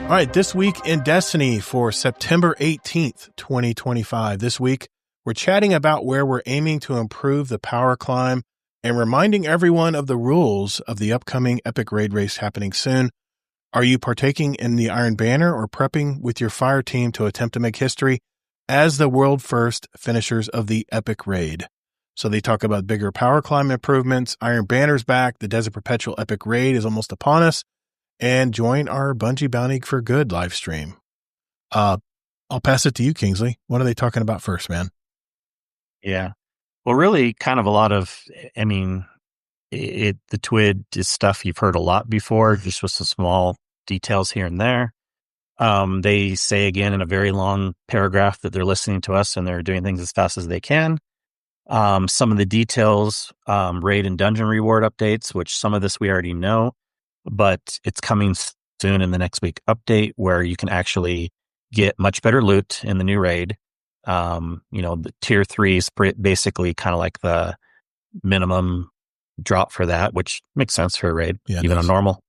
All right, This Week in Destiny for September 18th, 2025. This week, we're chatting about where we're aiming to improve the power climb and reminding everyone of the rules of the upcoming Epic Raid Race happening soon. Are you partaking in the Iron Banner or prepping with your fire team to attempt to make history as the world first finishers of the Epic Raid? So they talk about bigger power climb improvements. Iron Banner's back. The Desert Perpetual Epic Raid is almost upon us. And join our Bungie Bounty for Good live stream. I'll pass it to you, Kingsley. What are they talking about first, man? Yeah. Well, really kind of a lot of, I mean, the TWID is stuff you've heard a lot before, just with some small details here and there. They say again in a very long paragraph that they're listening to us and they're doing things as fast as they can. Some of the details, raid and dungeon reward updates, which some of this we already know, but it's coming soon in the next week update where you can actually get much better loot in the new raid. The tier 3 is basically kind of like the minimum drop for that, which makes sense for a raid, even on normal.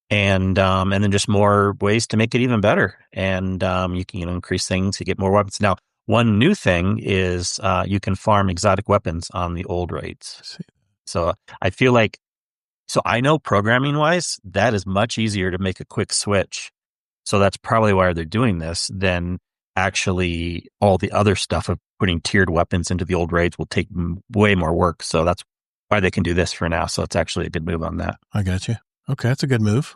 And then just more ways to make it even better. And you can increase things, you get more weapons. Now, one new thing is you can farm exotic weapons on the old raids. So I feel like, I know programming wise, that is much easier to make a quick switch. So that's probably why they're doing this than actually all the other stuff of putting tiered weapons into the old raids will take way more work. So that's why they can do this for now. So it's actually a good move on that. I got you. Okay. That's a good move.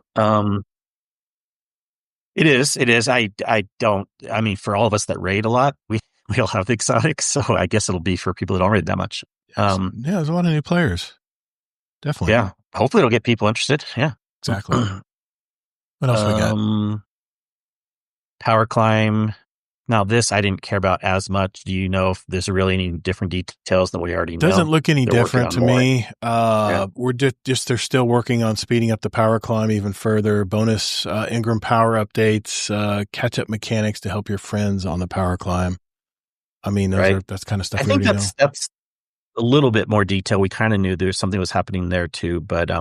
It is. I mean, for all of us that raid a lot, we all have the exotics. So I guess it'll be for people that don't raid that much. There's a lot of new players. Definitely. Yeah. Hopefully it'll get people interested. Yeah. Exactly. What else we got? Power climb. Now this I didn't care about as much. Do you know if there's really any different details than we already know? Doesn't look any different to me. We're just they're still working on speeding up the power climb even further. Bonus Ingram power updates, catch up mechanics to help your friends on the power climb. I mean, that's kind of stuff. I think that's a little bit more detail. We kind of knew there's something was happening there too, but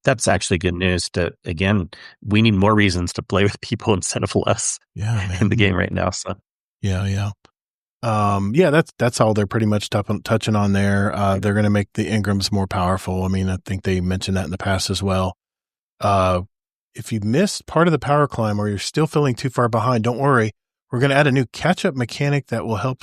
that's actually good news. Again, we need more reasons to play with people instead of less. In the game right now. So that's all they're pretty much touching on there. They're going to make the Ingrams more powerful. I mean, I think they mentioned that in the past as well. If you missed part of the power climb or you're still feeling too far behind, don't worry. We're going to add a new catch-up mechanic that will help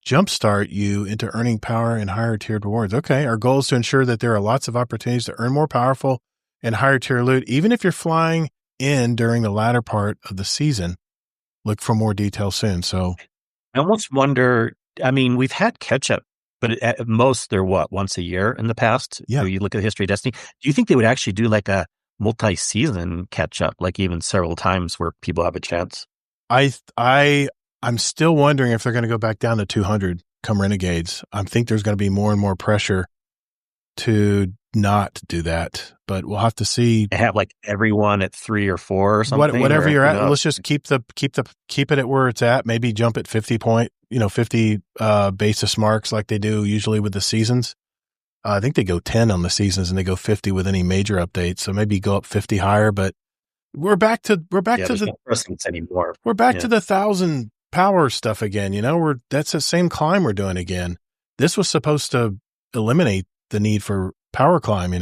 jumpstart you into earning power and higher tiered rewards. Okay. Our goal is to ensure that there are lots of opportunities to earn more powerful and higher tier loot, even if you're flying in during the latter part of the season. Look for more details soon. So I almost wonder, I mean, we've had catch up, but at most they're once a year in the past. Yeah. So you look at the history of Destiny. Do you think they would actually do like a multi-season catch up, like even several times where people have a chance? I'm still wondering if they're going to go back down to 200 come Renegades. I think there's going to be more and more pressure to not do that, but we'll have to see. Have like everyone at 3 or 4 or something. Whatever you're at, let's just keep it at where it's at. Maybe jump at 50 basis marks like they do usually with the seasons. I think they go 10 on the seasons and they go 50 with any major updates. So maybe go up 50 higher, but we're back to the precedence anymore. We're back to the 1,000 power stuff again. That's the same climb we're doing again. This was supposed to eliminate the need for power climb,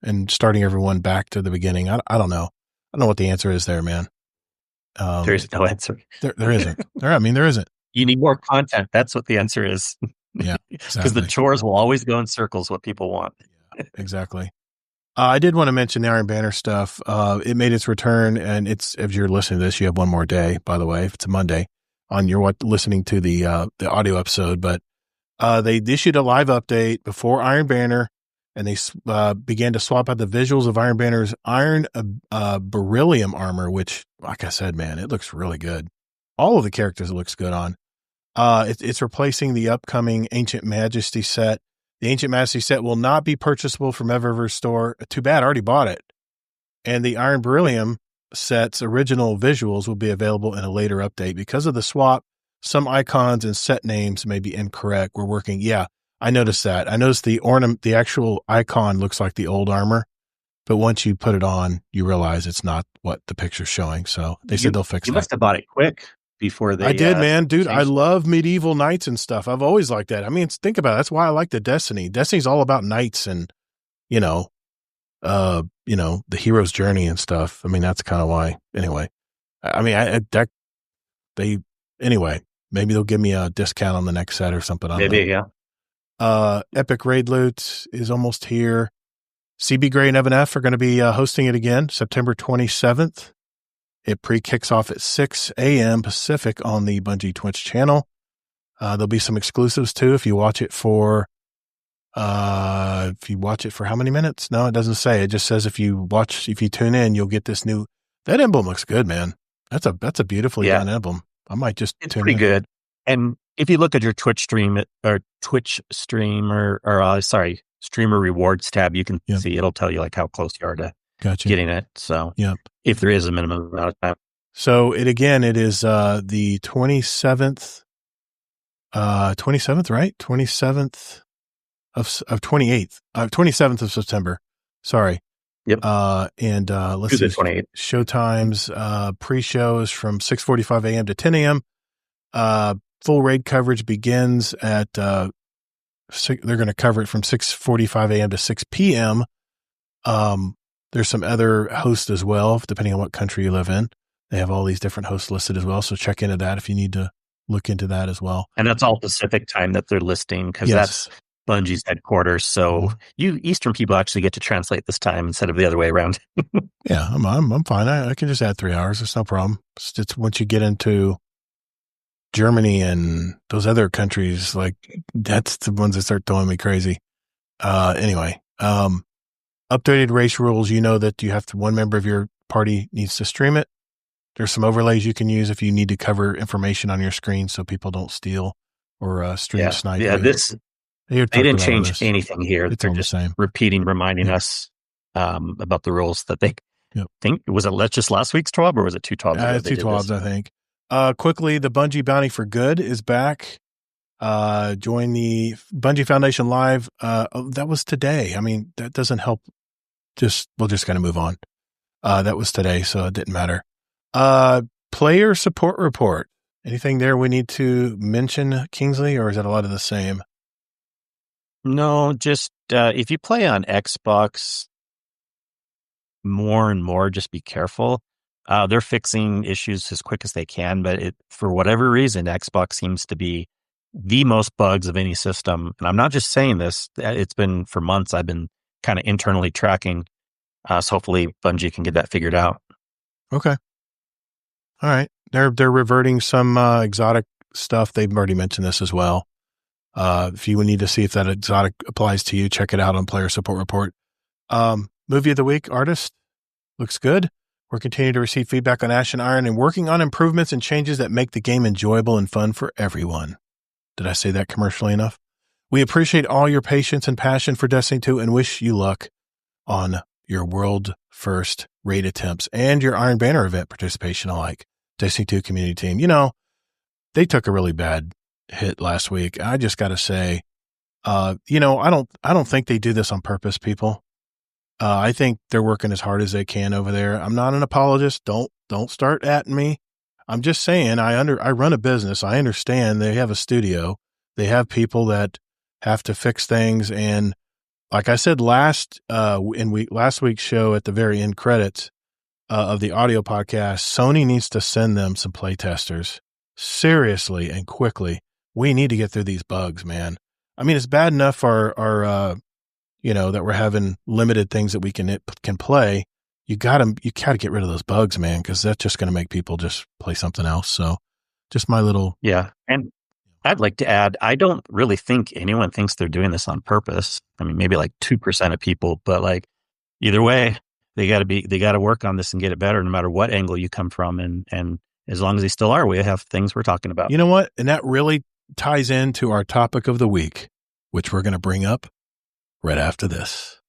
and starting everyone back to the beginning. I don't know. I don't know what the answer is there, man. There is no answer. There isn't. There isn't. You need more content. That's what the answer is. Yeah, because the chores will always go in circles. What people want. Yeah, exactly. I did want to mention the Iron Banner stuff. It made its return, and if you're listening to this, you have one more day. By the way, if it's a Monday, on your listening to the audio episode, but they issued a live update before Iron Banner. And they began to swap out the visuals of Iron Banner's iron beryllium armor, which, like I said, man, it looks really good. All of the characters it looks good on. It's replacing the upcoming Ancient Majesty set. The Ancient Majesty set will not be purchasable from Eververse store. Too bad, I already bought it. And the Iron Beryllium set's original visuals will be available in a later update. Because of the swap, some icons and set names may be incorrect. We're working, I noticed that. I noticed the actual icon looks like the old armor, but once you put it on, you realize it's not what the picture's showing. So they said they'll fix that. You must have bought it quick before they. I did, man, dude. I love medieval knights and stuff. I've always liked that. I mean, think about it. That's why I like the Destiny. Destiny's all about knights and, the hero's journey and stuff. I mean, that's kind of why. Anyway, maybe they'll give me a discount on the next set or something. Maybe, yeah. Epic Raid Loot is almost here. CB Gray and Evan F are going to be hosting it again, September 27th. It pre-kicks off at 6 a.m. Pacific on the Bungie Twitch channel. There'll be some exclusives too if you watch it for how many minutes? No, it doesn't say. It just says if you tune in, you'll get this new. That emblem looks good, man. That's a beautifully done emblem. I might just it's tune pretty in. Good. And if you look at your Twitch stream streamer rewards tab, you can see it'll tell you like how close you are to getting it. So if there is a minimum amount of time. So it is the 27th, right? 27th of 28th, 27th of September. Sorry. Yep. And let's see. 28th. Showtimes, pre-shows from 6:45 a.m. to 10 a.m. Full raid coverage begins at they're going to cover it from 6:45 a.m. to 6 p.m. There's some other hosts as well, depending on what country you live in. They have all these different hosts listed as well. So check into that if you need to look into that as well. And that's all Pacific time that they're listing because that's Bungie's headquarters. So you Eastern people actually get to translate this time instead of the other way around. Yeah, I'm fine. I can just add 3 hours. It's no problem. It's once you get into Germany and those other countries, like that's the ones that start throwing me crazy. Anyway, updated race rules. You know that you have to, one member of your party needs to stream it. There's some overlays you can use if you need to cover information on your screen so people don't steal or stream snipe. Yeah, they didn't change anything here. It's They're all just the same. reminding us about the rules that they think. Was it just last week's 12 or was it 2 12s? It's 2 12s, I think. Quickly, the Bungie Bounty for Good is back. Join the Bungie Foundation Live. That was today. I mean, that doesn't help. We'll just kind of move on. That was today, so it didn't matter. Player support report. Anything there we need to mention, Kingsley, or is that a lot of the same? No, just if you play on Xbox more and more, just be careful. They're fixing issues as quick as they can, but for whatever reason, Xbox seems to be the most bugs of any system. And I'm not just saying this. It's been for months. I've been kind of internally tracking. So hopefully Bungie can get that figured out. Okay. All right. They're reverting some exotic stuff. They've already mentioned this as well. If you would need to see if that exotic applies to you, check it out on Player Support Report. Movie of the Week, Artist, looks good. We're continuing to receive feedback on Ash and Iron and working on improvements and changes that make the game enjoyable and fun for everyone. Did I say that commercially enough? We appreciate all your patience and passion for Destiny 2 and wish you luck on your world first raid attempts and your Iron Banner event participation alike. Destiny 2 community team. You know, they took a really bad hit last week. I just got to say, I don't think they do this on purpose, people. I think they're working as hard as they can over there. I'm not an apologist. Don't start at me. I'm just saying I run a business. I understand they have a studio. They have people that have to fix things. And like I said last week's show at the very end credits of the audio podcast, Sony needs to send them some playtesters seriously and quickly. We need to get through these bugs, man. I mean, it's bad enough our that we're having limited things that we can play. You gotta get rid of those bugs, man, because that's just going to make people just play something else. So just my little. Yeah. And I'd like to add, I don't really think anyone thinks they're doing this on purpose. I mean, maybe like 2% of people, but like either way, they got to work on this and get it better no matter what angle you come from. And as long as they still are, we have things we're talking about. You know what? And that really ties into our topic of the week, which we're going to bring up right after this.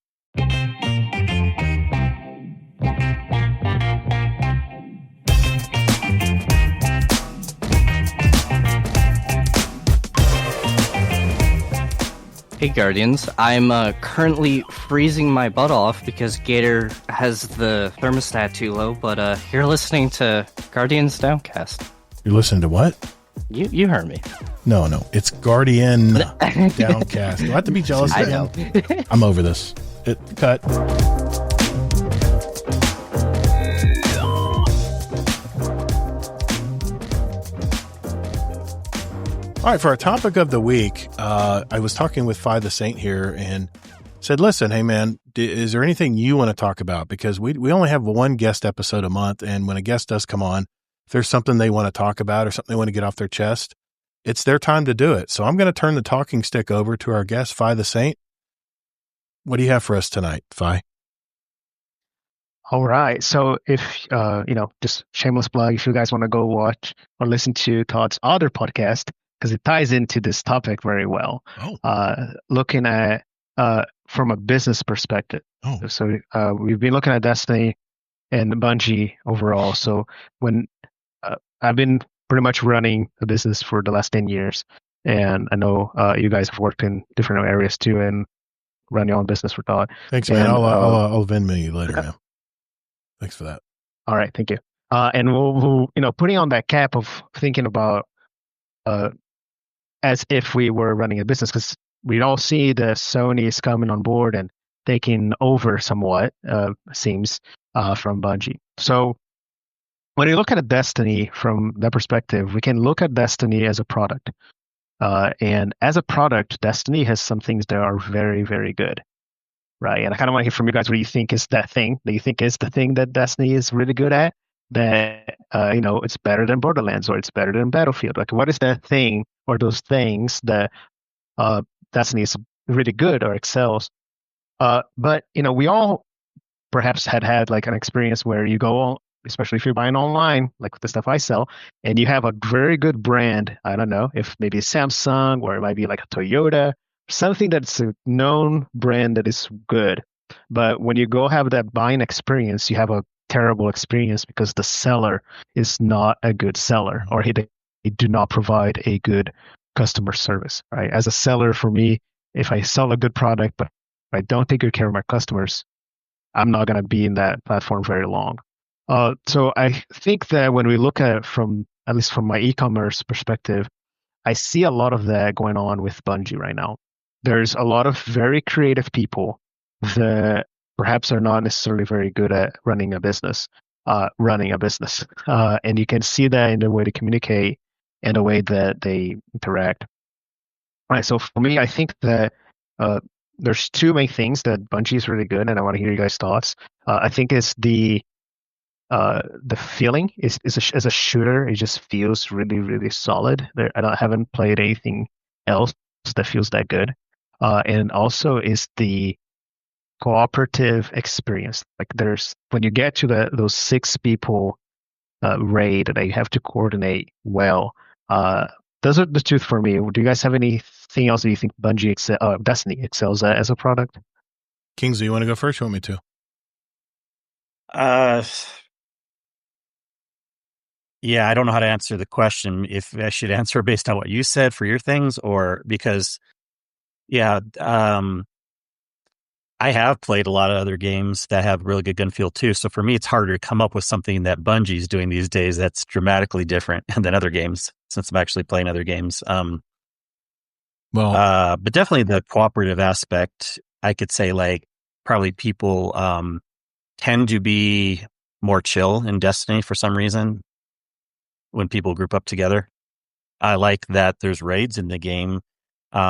Hey Guardians, I'm currently freezing my butt off because Gator has the thermostat too low, but you're listening to Guardians Downcast. You're listening to what? You heard me. No, it's Guardian Downcast. Do I have to be jealous of him? I'm over this. Cut. All right, for our topic of the week, I was talking with Phi the Saint here and said, listen, hey, man, is there anything you want to talk about? Because we only have one guest episode a month, and when a guest does come on, if there's something they want to talk about or something they want to get off their chest, it's their time to do it. So I'm going to turn the talking stick over to our guest, Phi the Saint. What do you have for us tonight, Phi? All right. So if, just shameless plug, if you guys want to go watch or listen to Todd's other podcast, because it ties into this topic very well, looking at from a business perspective. So we've been looking at Destiny and Bungie overall. So when I've been pretty much running a business for the last 10 years, and I know you guys have worked in different areas too and run your own business for Todd. Thanks, man. I'll Venmo you later, man. Thanks for that. All right, thank you. And we'll putting on that cap of thinking about as if we were running a business, because we all see that Sony is coming on board and taking over somewhat, seems, from Bungie. So when you look at a Destiny from that perspective, we can look at Destiny as a product. And as a product, Destiny has some things that are very, very good. Right. And I kind of want to hear from you guys what you think is that thing that you think is the thing that Destiny is really good at, that, it's better than Borderlands or it's better than Battlefield. Like, what is that thing or those things that Destiny is really good or excels? But, we all perhaps had like an experience where you go on, especially if you're buying online, like the stuff I sell, and you have a very good brand. I don't know if maybe Samsung or it might be like a Toyota, something that's a known brand that is good. But when you go have that buying experience, you have a terrible experience because the seller is not a good seller, or they do not provide a good customer service, right? As a seller, for me, if I sell a good product, but I don't take good care of my customers, I'm not going to be in that platform very long. So I think that when we look at it at least from my e-commerce perspective, I see a lot of that going on with Bungie right now. There's a lot of very creative people that perhaps are not necessarily very good at running a business. And you can see that in the way they communicate and the way that they interact. All right, so for me, I think that there's two main things that Bungie is really good, and I want to hear you guys' thoughts. I think it's the feeling as a shooter, it just feels really, really solid. I haven't played anything else that feels that good. And also is the cooperative experience. Like when you get to those 6 people raid that you have to coordinate well. Those are the two for me. Do you guys have anything else that you think Destiny excels at as a product? Kingsley, you want to go first? You want me to? Yeah, I don't know how to answer the question. If I should answer based on what you said for your things, or because, I have played a lot of other games that have really good gun feel too. So for me, it's harder to come up with something that Bungie's doing these days that's dramatically different than other games, since I'm actually playing other games. But definitely the cooperative aspect, I could say, like, probably people tend to be more chill in Destiny for some reason when people group up together. I like that there's raids in the game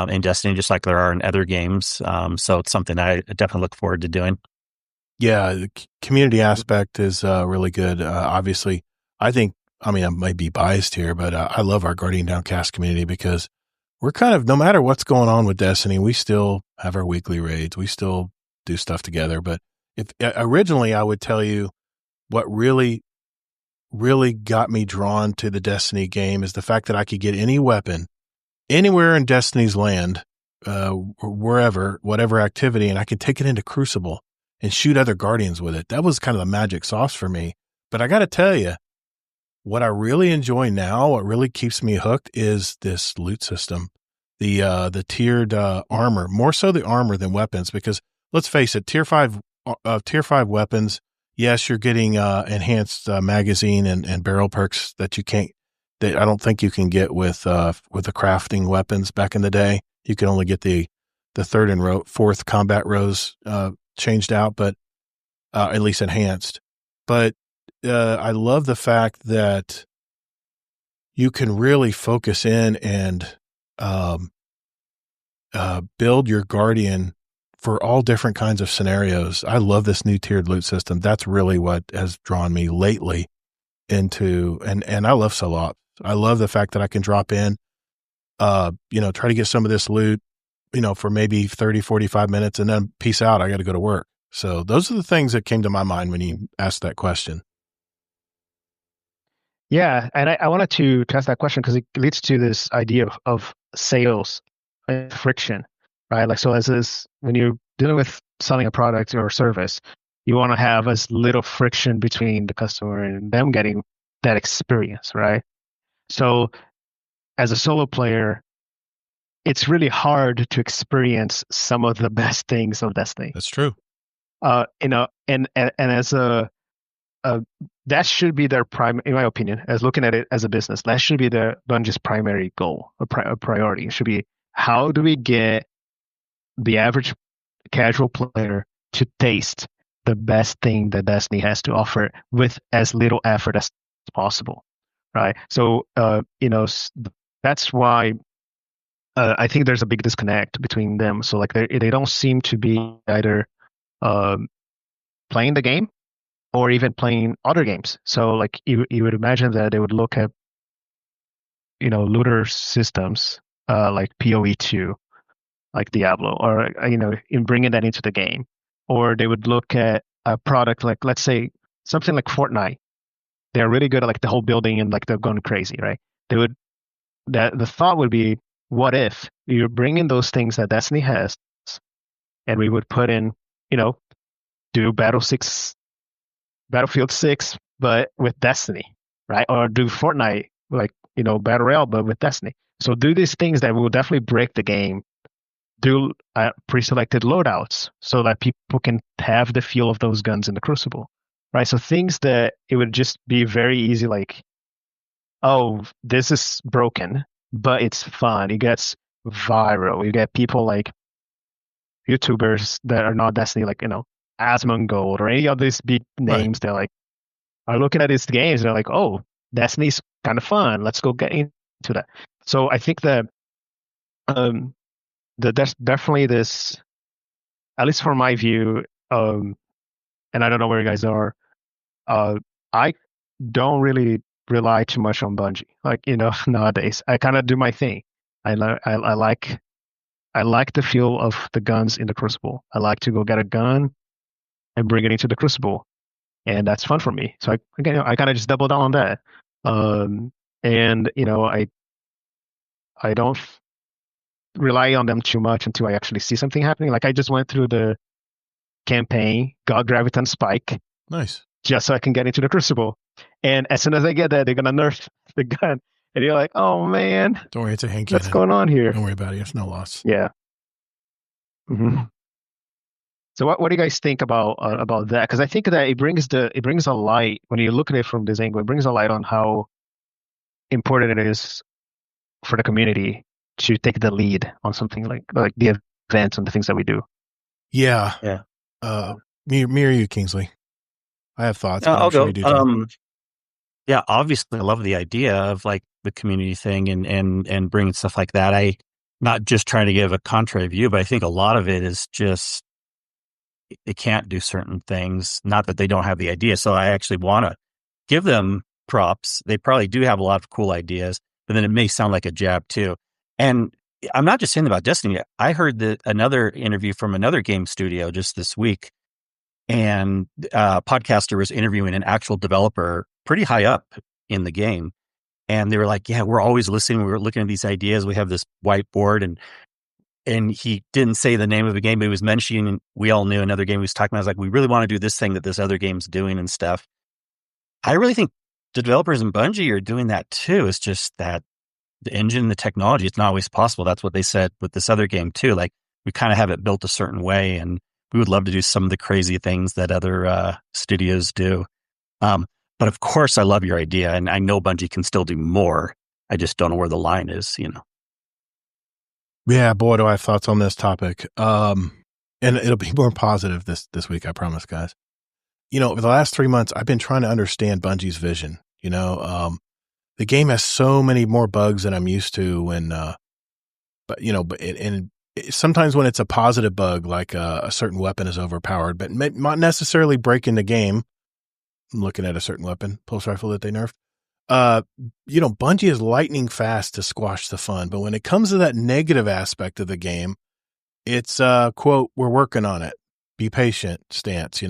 in Destiny, just like there are in other games. So it's something I definitely look forward to doing. Yeah, the community aspect is really good. Obviously, I might be biased here, but I love our Guardian Downcast community because we're kind of, no matter what's going on with Destiny, we still have our weekly raids. We still do stuff together. But if originally I would tell you what really got me drawn to the Destiny game is the fact that I could get any weapon anywhere in Destiny's land, wherever, whatever activity, and I could take it into Crucible and shoot other Guardians with it. That was kind of the magic sauce for me. But I got to tell you, what I really enjoy now, what really keeps me hooked, is this loot system, the tiered armor, more so the armor than weapons. Because let's face it, tier 5 weapons, yes, you're getting enhanced magazine and barrel perks that I don't think you can get with the crafting weapons back in the day. You can only get the third and fourth combat rows changed out, but at least enhanced. But I love the fact that you can really focus in and build your Guardian for all different kinds of scenarios. I love this new tiered loot system. That's really what has drawn me lately into, and I love solo ops. I love the fact that I can drop in, try to get some of this loot, for maybe 30, 45 minutes and then peace out. I got to go to work. So those are the things that came to my mind when you asked that question. Yeah, and I wanted to ask that question because it leads to this idea of sales and friction, right? Like, so when you're dealing with selling a product or a service, you want to have as little friction between the customer and them getting that experience, right? So as a solo player, it's really hard to experience some of the best things of Destiny. That's true. And as that should be their in my opinion, as looking at it as a business, that should be the Bungie's primary goal, a priority. It should be, how do we get the average casual player to taste the best thing that Destiny has to offer with as little effort as possible, right? So, that's why I think there's a big disconnect between them. So, like, they don't seem to be either playing the game or even playing other games. So, like, you would imagine that they would look at, looter systems like PoE2, like Diablo, or in bringing that into the game. Or they would look at a product like, let's say, something like Fortnite. They're really good at, like, the whole building and, like, they're going crazy, right? The thought would be, what if you're bringing those things that Destiny has, and we would put in, do Battlefield 6, but with Destiny, right? Or do Fortnite, like, Battle Royale, but with Destiny. So do these things that will definitely break the game. Do pre-selected loadouts so that people can have the feel of those guns in the Crucible, right? So things that it would just be very easy, like, oh, this is broken, but it's fun. It gets viral. You get people like YouTubers that are not Destiny, like, Asmongold or any of these big names that, like, are looking at these games. They're like, oh, Destiny's kind of fun. Let's go get into that. So I think that there's definitely this, at least from my view, and I don't know where you guys are, I don't really rely too much on Bungie. Like, nowadays, I kind of do my thing. I like the feel of the guns in the Crucible. I like to go get a gun and bring it into the Crucible, and that's fun for me. So I kind of just double down on that. And I don't rely on them too much until I actually see something happening. Like, I just went through the campaign, got Graviton Spike. Nice. Just so I can get into the Crucible. And as soon as I get that, they're going to nerf the gun. And you're like, oh, man. Don't worry, it's a hand What's cannon. going on here? Don't worry about it. It's no loss. Yeah. Mm-hmm. So what do you guys think about that? Because I think that it brings a light, when you look at it from this angle, it brings a light on how important it is for the community to take the lead on something like the events and the things that we do. Yeah. Yeah. Me or you, Kingsley? I have thoughts. Yeah, but I'm I'll sure go. you do too. Yeah, obviously, I love the idea of, like, the community thing and bringing stuff like that. I not just trying to give a contrary view, but I think a lot of it is just they can't do certain things. Not that they don't have the idea. So I actually want to give them props. They probably do have a lot of cool ideas, but then it may sound like a jab too. And I'm not just saying about Destiny. I heard another interview from another game studio just this week, and a podcaster was interviewing an actual developer pretty high up in the game. And they were like, yeah, we're always listening. We're looking at these ideas. We have this whiteboard, and he didn't say the name of the game, but he was mentioning, we all knew another game he was talking about. I was like, we really want to do this thing that this other game's doing and stuff. I really think the developers in Bungie are doing that too. It's just that the engine, the technology, it's not always possible. That's what they said with this other game too. Like, we kind of have it built a certain way, and we would love to do some of the crazy things that other studios do. But of course, I love your idea, and I know Bungie can still do more. I just don't know where the line is, Yeah, boy, do I have thoughts on this topic. And it'll be more positive this week, I promise, guys. Over the last 3 months, I've been trying to understand Bungie's vision. The game has so many more bugs than I'm used to when but sometimes when it's a positive bug, like a certain weapon is overpowered, but not necessarily breaking the game. I'm looking at a certain weapon, pulse rifle that they nerfed. Bungie is lightning fast to squash the fun, but when it comes to that negative aspect of the game, it's quote, we're working on it. Be patient stance,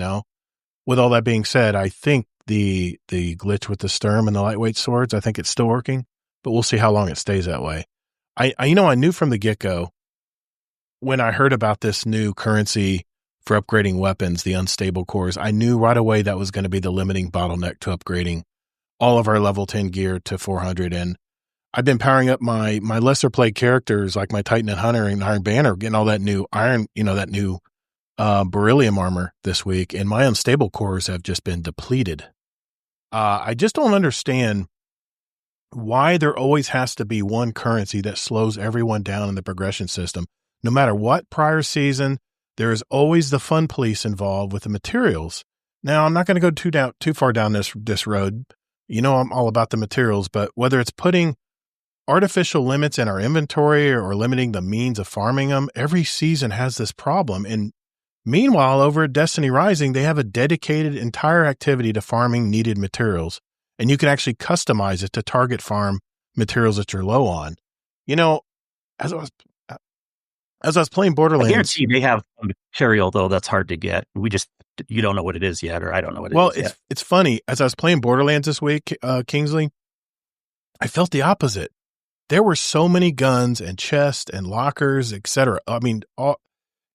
With all that being said, I think the glitch with the Sturm and the lightweight swords, I think it's still working, but we'll see how long it stays that way. I knew from the get-go when I heard about this new currency for upgrading weapons, the unstable cores, I knew right away that was going to be the limiting bottleneck to upgrading all of our level 10 gear to 400. And I've been powering up my lesser played characters like my Titan and Hunter and Iron Banner, getting all that new iron, that new beryllium armor this week. And my unstable cores have just been depleted. I just don't understand why there always has to be one currency that slows everyone down in the progression system. No matter what prior season, there is always the fun police involved with the materials. Now, I'm not going to go too far down this road. I'm all about the materials, but whether it's putting artificial limits in our inventory or limiting the means of farming them, every season has this problem. And meanwhile, over at Destiny Rising, they have a dedicated entire activity to farming needed materials. And you can actually customize it to target farm materials that you're low on. As I was playing Borderlands, I guarantee they have material though that's hard to get. You don't know what it is yet, or I don't know what it is yet. It's funny. As I was playing Borderlands this week, Kingsley, I felt the opposite. There were so many guns and chests and lockers, etc. I mean,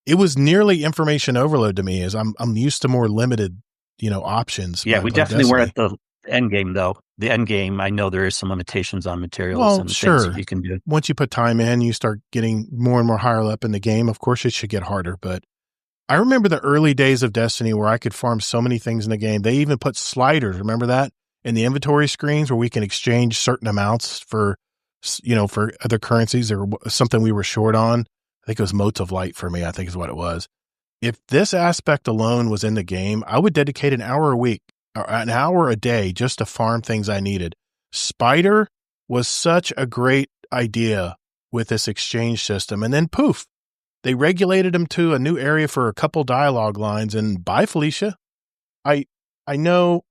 it was nearly information overload to me, as I'm used to more limited, options. Yeah, we definitely were at the end game though. The end game, I know there is some limitations on materials and things that you can do. Once you put time in, you start getting more and more higher up in the game. Of course, it should get harder, but I remember the early days of Destiny where I could farm so many things in the game. They even put sliders, remember that, in the inventory screens where we can exchange certain amounts for other currencies or something we were short on. I think it was motes of light for me, I think is what it was. If this aspect alone was in the game, I would dedicate an hour a week or an hour a day just to farm things I needed. Spider was such a great idea with this exchange system. And then poof, they regulated them to a new area for a couple dialogue lines, and bye, Felicia. I know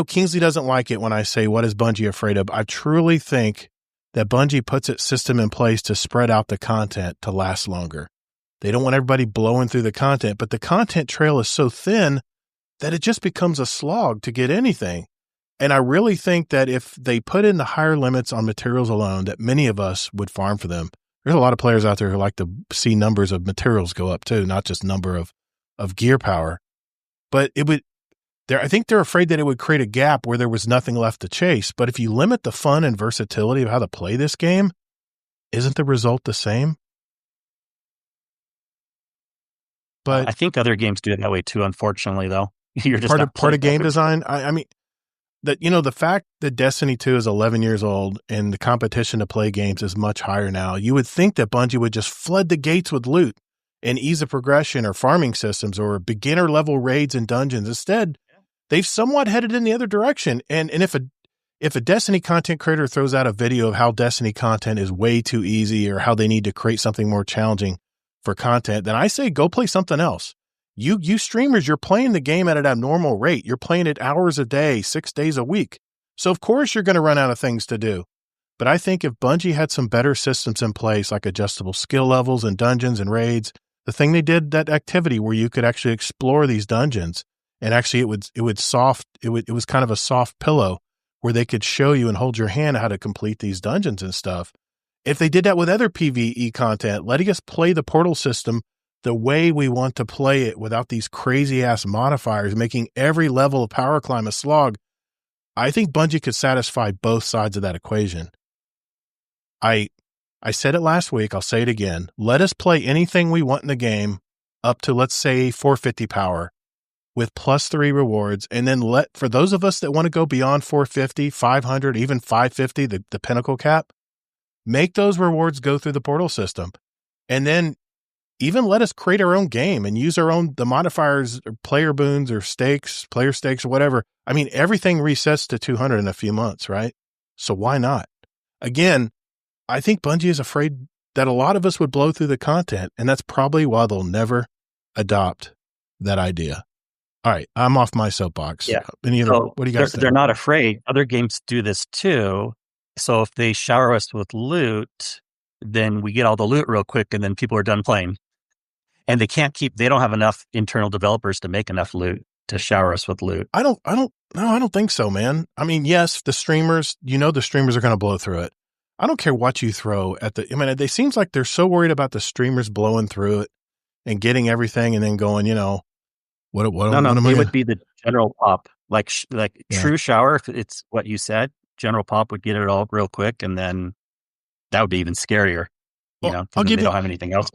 Kingsley doesn't like it when I say, what is Bungie afraid of? I truly think that Bungie puts its system in place to spread out the content to last longer. They don't want everybody blowing through the content, but the content trail is so thin that it just becomes a slog to get anything. And I really think that if they put in the higher limits on materials alone, that many of us would farm for them. There's a lot of players out there who like to see numbers of materials go up too, not just number of gear power. But I think they're afraid that it would create a gap where there was nothing left to chase. But if you limit the fun and versatility of how to play this game, isn't the result the same? But I think other games do it that way too, unfortunately, though. You're just part of game design. I mean, that the fact that Destiny 2 is 11 years old and the competition to play games is much higher now, you would think that Bungie would just flood the gates with loot and ease of progression or farming systems or beginner level raids and dungeons. Instead, they've somewhat headed in the other direction. And if a Destiny content creator throws out a video of how Destiny content is way too easy or how they need to create something more challenging for content, then I say go play something else. You streamers, you're playing the game at an abnormal rate. You're playing it hours a day, 6 days a week. So of course you're going to run out of things to do. But I think if Bungie had some better systems in place, like adjustable skill levels and dungeons and raids, the thing they did, that activity where you could actually explore these dungeons, and actually it was kind of a soft pillow where they could show you and hold your hand how to complete these dungeons and stuff. If they did that with other PvE content, letting us play the portal system the way we want to play it without these crazy ass modifiers, making every level of power climb a slog, I think Bungie could satisfy both sides of that equation. I said it last week. I'll say it again. Let us play anything we want in the game up to, let's say, 450 power with +3 rewards. And then for those of us that want to go beyond 450, 500, even 550, the pinnacle cap, make those rewards go through the portal system. And then even let us create our own game and use the modifiers, or player boons or player stakes or whatever. I mean, everything resets to 200 in a few months, right? So why not? Again, I think Bungie is afraid that a lot of us would blow through the content, and that's probably why they'll never adopt that idea. All right, I'm off my soapbox. Yeah. What do you guys think? They're not afraid. Other games do this too. So if they shower us with loot, then we get all the loot real quick, and then people are done playing. And they don't have enough internal developers to make enough loot to shower us with loot. I don't think so, man. I mean, yes, the streamers are going to blow through it. I don't care what you throw at they seems like they're so worried about the streamers blowing through it and getting everything and then going, what it would be the general pop, true shower. If it's what you said, general pop would get it all real quick. And then that would be even scarier. They don't have anything else.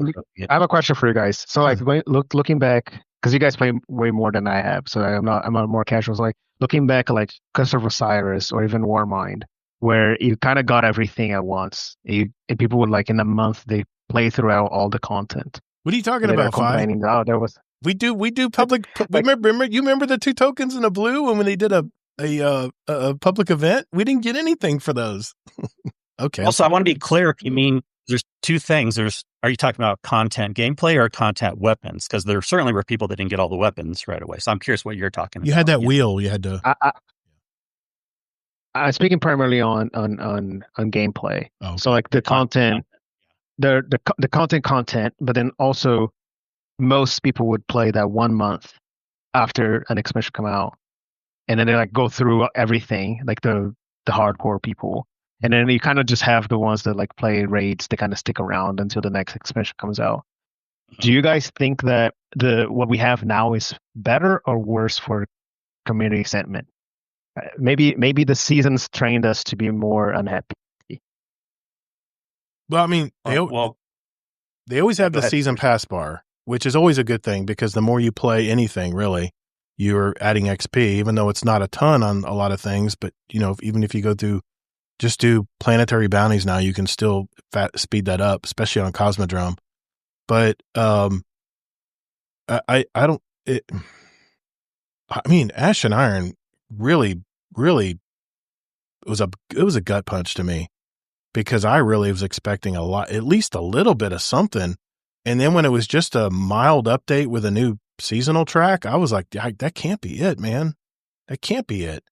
I have a question for you guys. So looking back, because you guys play way more than I have, so I'm not more casual. So, like looking back, like Curse of Osiris or even Warmind, where you kind of got everything at once. And people would in a month they play throughout all the content. What are you talking about? Complaining, there was. We do public. Remember the 2 tokens in a blue when they did a public event? We didn't get anything for those. Okay. Also, I want to be clear. If you mean there's 2 things. Are you talking about content gameplay or content weapons? Because there certainly were people that didn't get all the weapons right away. So I'm curious what you're talking about. You had that wheel. You had to. I'm speaking primarily on gameplay. Oh, okay. So the content, the content, but then also most people would play that 1 month after an expansion come out, and then they go through everything, the hardcore people. And then you kind of just have the ones that play raids. They kind of stick around until the next expansion comes out. Do you guys think that what we have now is better or worse for community sentiment? Maybe the seasons trained us to be more unhappy. Well, I mean, they always have the season pass bar, which is always a good thing because the more you play anything, really, you're adding XP, even though it's not a ton on a lot of things. But even if you go through. Just do planetary bounties now. You can still speed that up, especially on Cosmodrome. But I don't. Ash and Iron really it was a gut punch to me because I really was expecting a lot, at least a little bit of something. And then when it was just a mild update with a new seasonal track, I was like, that can't be it, man. That can't be it.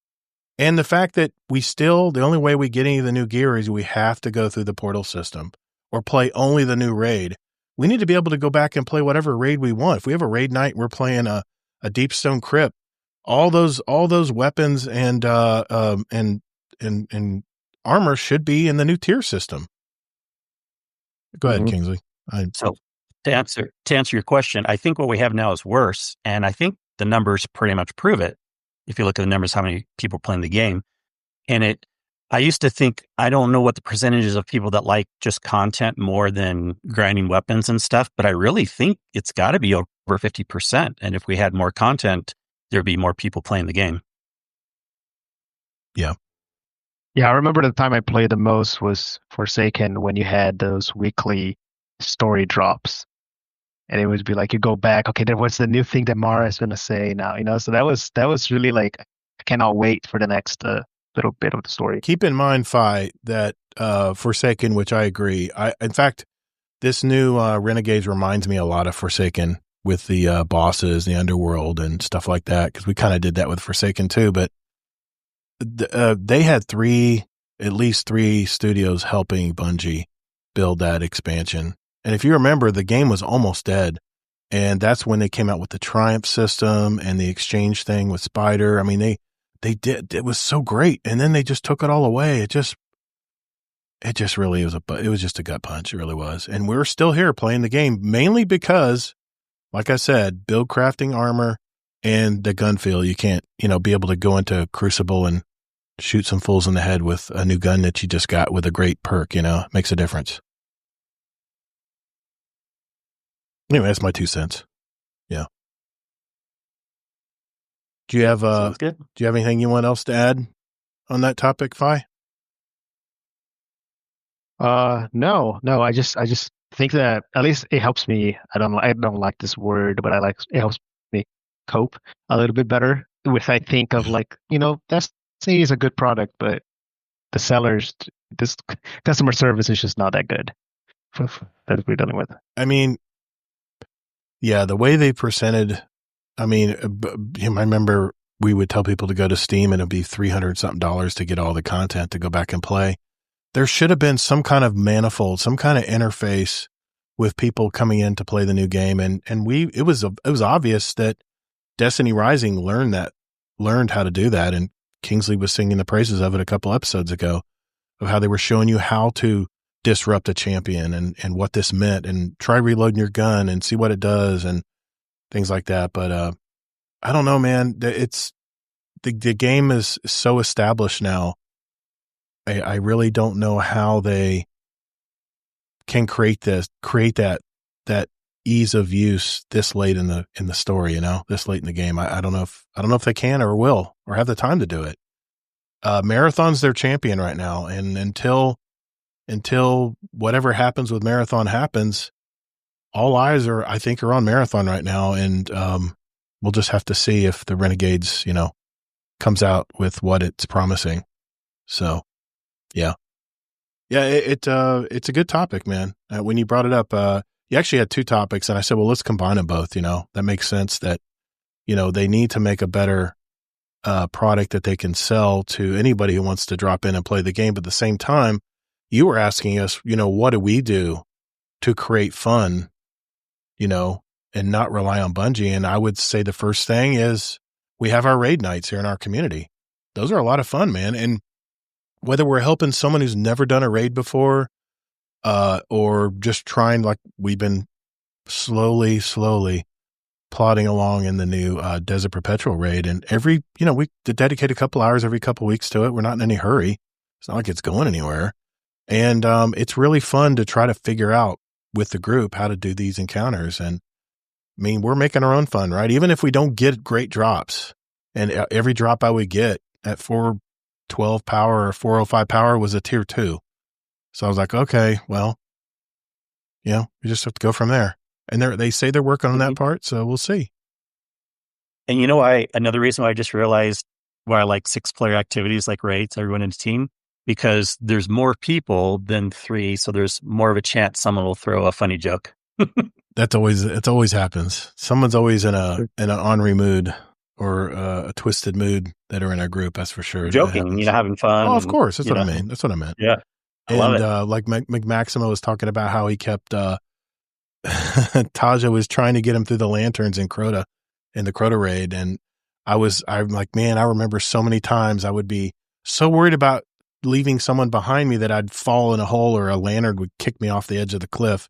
And the fact that the only way we get any of the new gear is we have to go through the portal system or play only the new raid. We need to be able to go back and play whatever raid we want. If we have a raid night, we're playing a Deepstone Crypt. All those weapons and armor should be in the new tier system. Go ahead, Kingsley. So to answer your question, I think what we have now is worse, and I think the numbers pretty much prove it. If you look at the numbers, how many people playing the game. And I used to think, I don't know what the percentages of people that like just content more than grinding weapons and stuff, but I really think it's got to be over 50%. And if we had more content, there'd be more people playing the game. Yeah. Yeah, I remember the time I played the most was Forsaken when you had those weekly story drops. And it would be you go back, okay, then what's the new thing that Mara is going to say now? So that was really I cannot wait for the next little bit of the story. Keep in mind, Fi, that Forsaken, which I agree. In fact, this new Renegades reminds me a lot of Forsaken with the bosses, the underworld, and stuff like that, because we kind of did that with Forsaken too. But they had at least three studios helping Bungie build that expansion. And if you remember, the game was almost dead. And that's when they came out with the Triumph system and the exchange thing with Spider. I mean, they did, it was so great. And then they just took it all away. It just really was it was just a gut punch. It really was. And we're still here playing the game mainly because, like I said, build crafting armor and the gun feel. You can't, be able to go into Crucible and shoot some fools in the head with a new gun that you just got with a great perk, makes a difference. Anyway, that's my 2 cents. Yeah. Do you have anything you want else to add on that topic, Fi? No. I just think that at least it helps me. I don't like this word, but it helps me cope a little bit better with. I think of Destiny is a good product, but the sellers this customer service is just not that good that we're dealing with. I mean, yeah, the way they presented, I mean, I remember we would tell people to go to Steam and it'd be $300 something to get all the content to go back and play. There should have been some kind of manifold, some kind of interface with people coming in to play the new game. And it was obvious that Destiny Rising learned how to do that. And Kingsley was singing the praises of it a couple episodes ago, of how they were showing you how to disrupt a champion and what this meant, and try reloading your gun and see what it does and things like that. But I don't know, man. It's the game is so established now. I really don't know how they can create that ease of use this late in the story, this late in the game. I don't know if they can or will or have the time to do it. Marathon's their champion right now, and until whatever happens with Marathon happens, all eyes are on Marathon right now, and we'll just have to see if the Renegades, comes out with what it's promising. So, yeah, it's a good topic, man. When you brought it up, you actually had two topics, and I said, well, let's combine them both. That makes sense. That they need to make a better product that they can sell to anybody who wants to drop in and play the game. But at the same time, you were asking us, what do we do to create fun, and not rely on Bungie? And I would say the first thing is we have our raid nights here in our community. Those are a lot of fun, man. And whether we're helping someone who's never done a raid before, or just trying, like we've been slowly plodding along in the new Desert Perpetual raid. And we dedicate a couple hours every couple weeks to it. We're not in any hurry. It's not like it's going anywhere. And it's really fun to try to figure out with the group how to do these encounters. And I mean, we're making our own fun, right? Even if we don't get great drops, and every drop I would get at 412 power or 405 power was a tier 2. So I was like, okay, well, we just have to go from there. And they say they're working on that part, so we'll see. And another reason why I just realized why I like 6-player activities like raids, everyone in the team, because there's more people than 3, so there's more of a chance someone will throw a funny joke. It always happens. Someone's always in an ornery mood or a twisted mood that are in our group. That's for sure. Joking, having fun. Oh, of course. That's what I mean. That's what I meant. Yeah. I love it. Like McMaximo was talking about how he kept Taja was trying to get him through the lanterns in the Crota raid. And I'm like, man, I remember so many times I would be so worried about leaving someone behind me that I'd fall in a hole or a lantern would kick me off the edge of the cliff.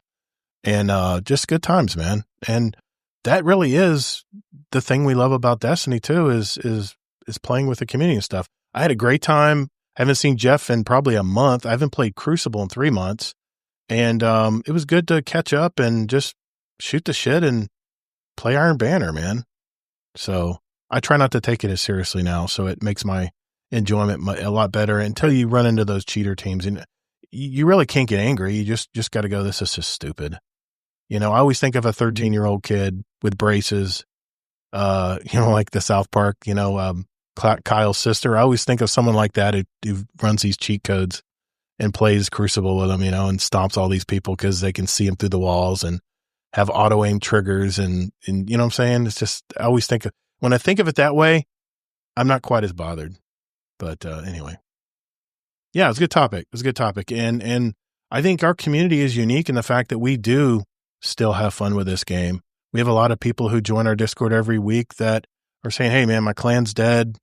And just good times, man. And that really is the thing we love about Destiny too, is playing with the community and stuff. I had a great time. I haven't seen Jeff in probably a month. I haven't played Crucible in 3 months. And it was good to catch up and just shoot the shit and play Iron Banner, man. So I try not to take it as seriously now. So it makes my enjoyment a lot better until you run into those cheater teams. And you really can't get angry. You just got to go, this is just stupid. I always think of a 13-year-old kid with braces, like the South Park, Kyle's sister. I always think of someone like that who runs these cheat codes and plays Crucible with them, and stomps all these people because they can see them through the walls and have auto aim triggers. And you know what I'm saying? It's just, I always when I think of it that way, I'm not quite as bothered. But anyway, yeah, it's a good topic. And I think our community is unique in the fact that we do still have fun with this game. We have a lot of people who join our Discord every week that are saying, hey man, my clan's dead.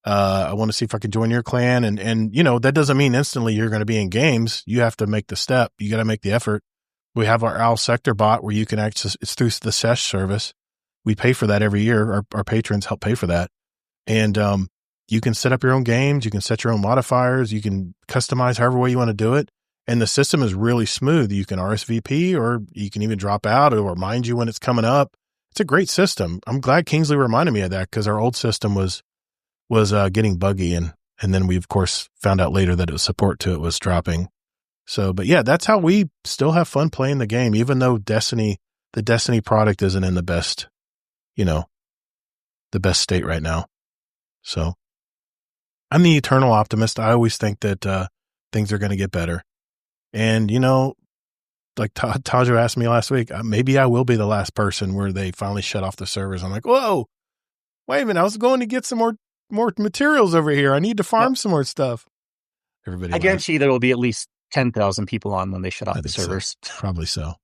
I want to see if I can join your clan. And that doesn't mean instantly you're going to be in games. You have to make the step. You got to make the effort. We have our Owl Sector bot where you can access, it's through the Sesh service. We pay for that every year. Our patrons help pay for that. And, you can set up your own games. You can set your own modifiers. You can customize however way you want to do it. And the system is really smooth. You can RSVP, or you can even drop out or remind you when it's coming up. It's a great system. I'm glad Kingsley reminded me of that, because our old system was getting buggy. And then we, of course, found out later that support to it was dropping. So, but yeah, that's how we still have fun playing the game, even though the Destiny product isn't in the best state right now. So I'm the eternal optimist. I always think that things are going to get better. And, like Tajo asked me last week, maybe I will be the last person where they finally shut off the servers. I'm like, whoa, wait a minute. I was going to get some more materials over here. I need to farm some more stuff. Everybody, I guarantee there will be at least 10,000 people on when they shut off the servers. So. Probably so.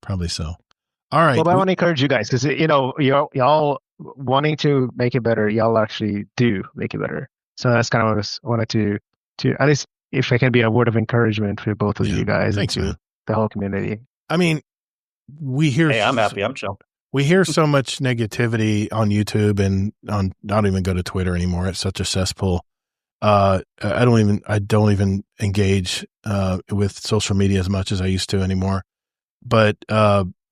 All right. Well, I want to encourage you guys because, y'all wanting to make it better, y'all actually do make it better. So that's kind of what I wanted to at least if I can be a word of encouragement for both of you guys and to the whole community. I mean, we hear. Hey, I'm happy. I'm chill. We hear so much negativity on YouTube and I don't even go to Twitter anymore. It's such a cesspool. I don't even engage with social media as much as I used to anymore. But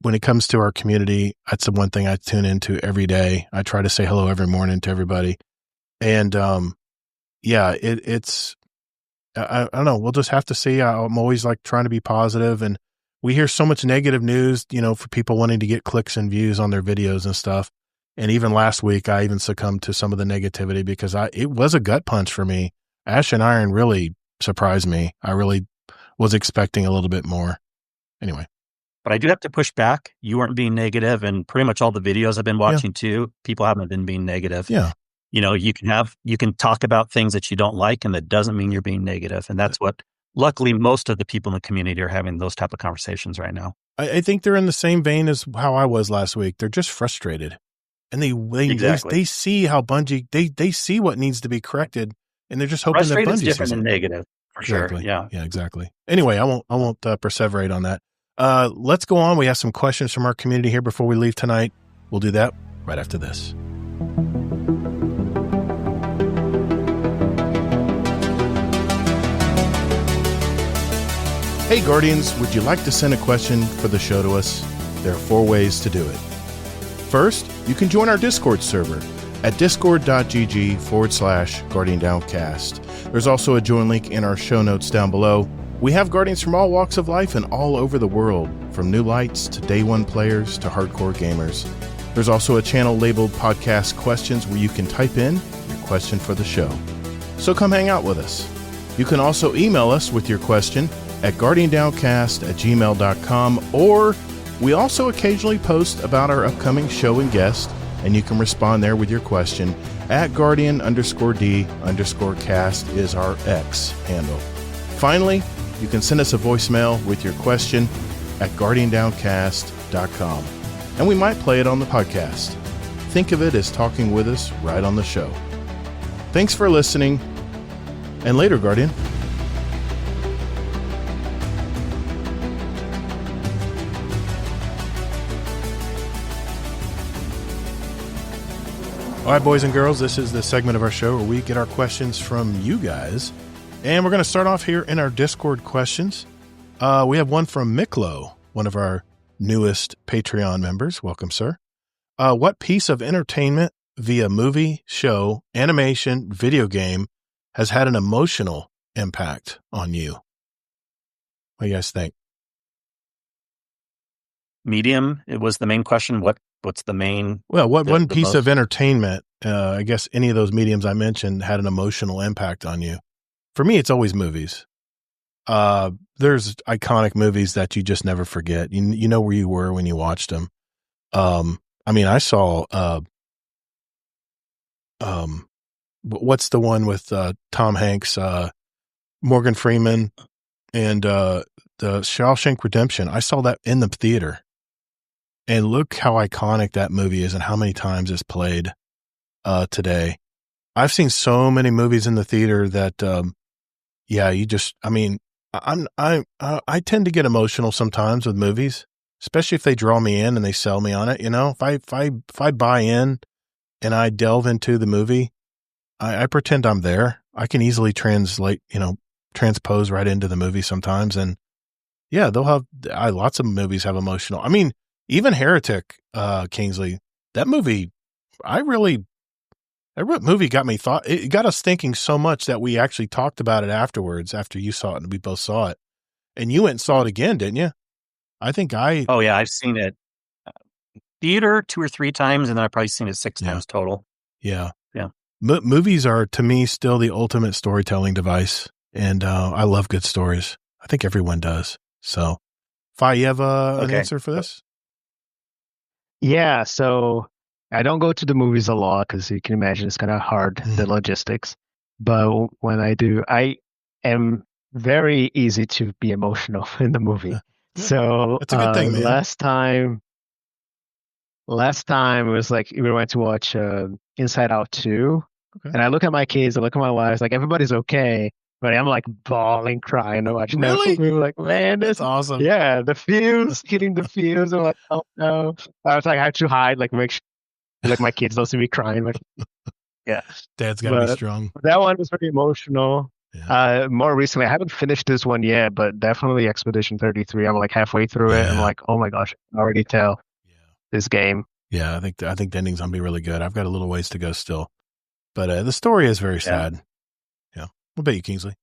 when it comes to our community, that's the one thing I tune into every day. I try to say hello every morning to everybody. And it's I don't know. We'll just have to see. I'm always like trying to be positive, and we hear so much negative news, for people wanting to get clicks and views on their videos and stuff. And even last week, I even succumbed to some of the negativity because it was a gut punch for me. Ash and Iron really surprised me. I really was expecting a little bit more. Anyway. But I do have to push back. You weren't being negative, and pretty much all the videos I've been watching too, people haven't been being negative. Yeah. You can talk about things that you don't like, and that doesn't mean you're being negative. And that's what, luckily, most of the people in the community are having those type of conversations right now. I think they're in the same vein as how I was last week. They're just frustrated. And they see how Bungie, they see what needs to be corrected, and they're just hoping that Bungie is different sees than negative, for sure. Yeah, exactly. Anyway, I won't perseverate on that. Let's go on. We have some questions from our community here before we leave tonight. We'll do that right after this. Hey Guardians, would you like to send a question for the show to us? There are 4 ways to do it. First, you can join our Discord server at discord.gg/Guardian Downcast. There's also a join link in our show notes down below. We have Guardians from all walks of life and all over the world, from new lights to day one players to hardcore gamers. There's also a channel labeled Podcast Questions where you can type in your question for the show. So come hang out with us. You can also email us with your question at guardiandowncast@gmail.com, or we also occasionally post about our upcoming show and guest, and you can respond there with your question at Guardian_D_cast is our X handle. Finally, you can send us a voicemail with your question at guardiandowncast.com, and we might play it on the podcast. Think of it as talking with us right on the show. Thanks for listening, and later, Guardian. All right, boys and girls, this is the segment of our show where we get our questions from you guys. And we're going to start off here in our Discord questions. We have one from Miklo, one of our newest Patreon members. Welcome, sir. What piece of entertainment via movie, show, animation, video game has had an emotional impact on you? What do you guys think? Medium, it was the main question. What's the main? Well, one piece of entertainment, I guess any of those mediums I mentioned had an emotional impact on you. For me, it's always movies. There's iconic movies that you just never forget. You know where you were when you watched them. I mean, I saw, what's the one with Tom Hanks, Morgan Freeman, and the Shawshank Redemption? I saw that in the theater. And look how iconic that movie is and how many times it's played today. I've seen so many movies in the theater that, I tend to get emotional sometimes with movies, especially if they draw me in and they sell me on it. If I buy in and I delve into the movie, I pretend I'm there. I can easily transpose right into the movie sometimes. And yeah, lots of movies have emotional. I mean, even Heretic, Kingsley, that movie got me it got us thinking so much that we actually talked about it afterwards, after you saw it and we both saw it. And you went and saw it again, didn't you? Oh yeah, I've seen it theater 2 or 3 times, and then I've probably seen it 6 times total. Yeah. Yeah. Movies are, to me, still the ultimate storytelling device. And I love good stories. I think everyone does. So, Fi, you have an answer for this? Yeah, so I don't go to the movies a lot because you can imagine it's kind of hard, the logistics. But when I do, I am very easy to be emotional in the movie. So that's a good thing, man. Last time it was like we went to watch Inside Out 2, and I look at my kids, I look at my wife, it's like everybody's okay, but I'm like bawling, crying, and watching that movie. Like, man, that's awesome. Yeah, the fuse, hitting the fuse. I'm like, oh no. I was like, I had to hide, like make sure like my kids don't see me crying. Like, yeah, Dad's got to be strong. That one was very emotional. Yeah. More recently, I haven't finished this one yet, but definitely Expedition 33. I'm like halfway through it. I'm like, oh my gosh, I can already tell this game. Yeah, I think the ending's gonna be really good. I've got a little ways to go still, but the story is very sad. Yeah, what about you, Kingsley?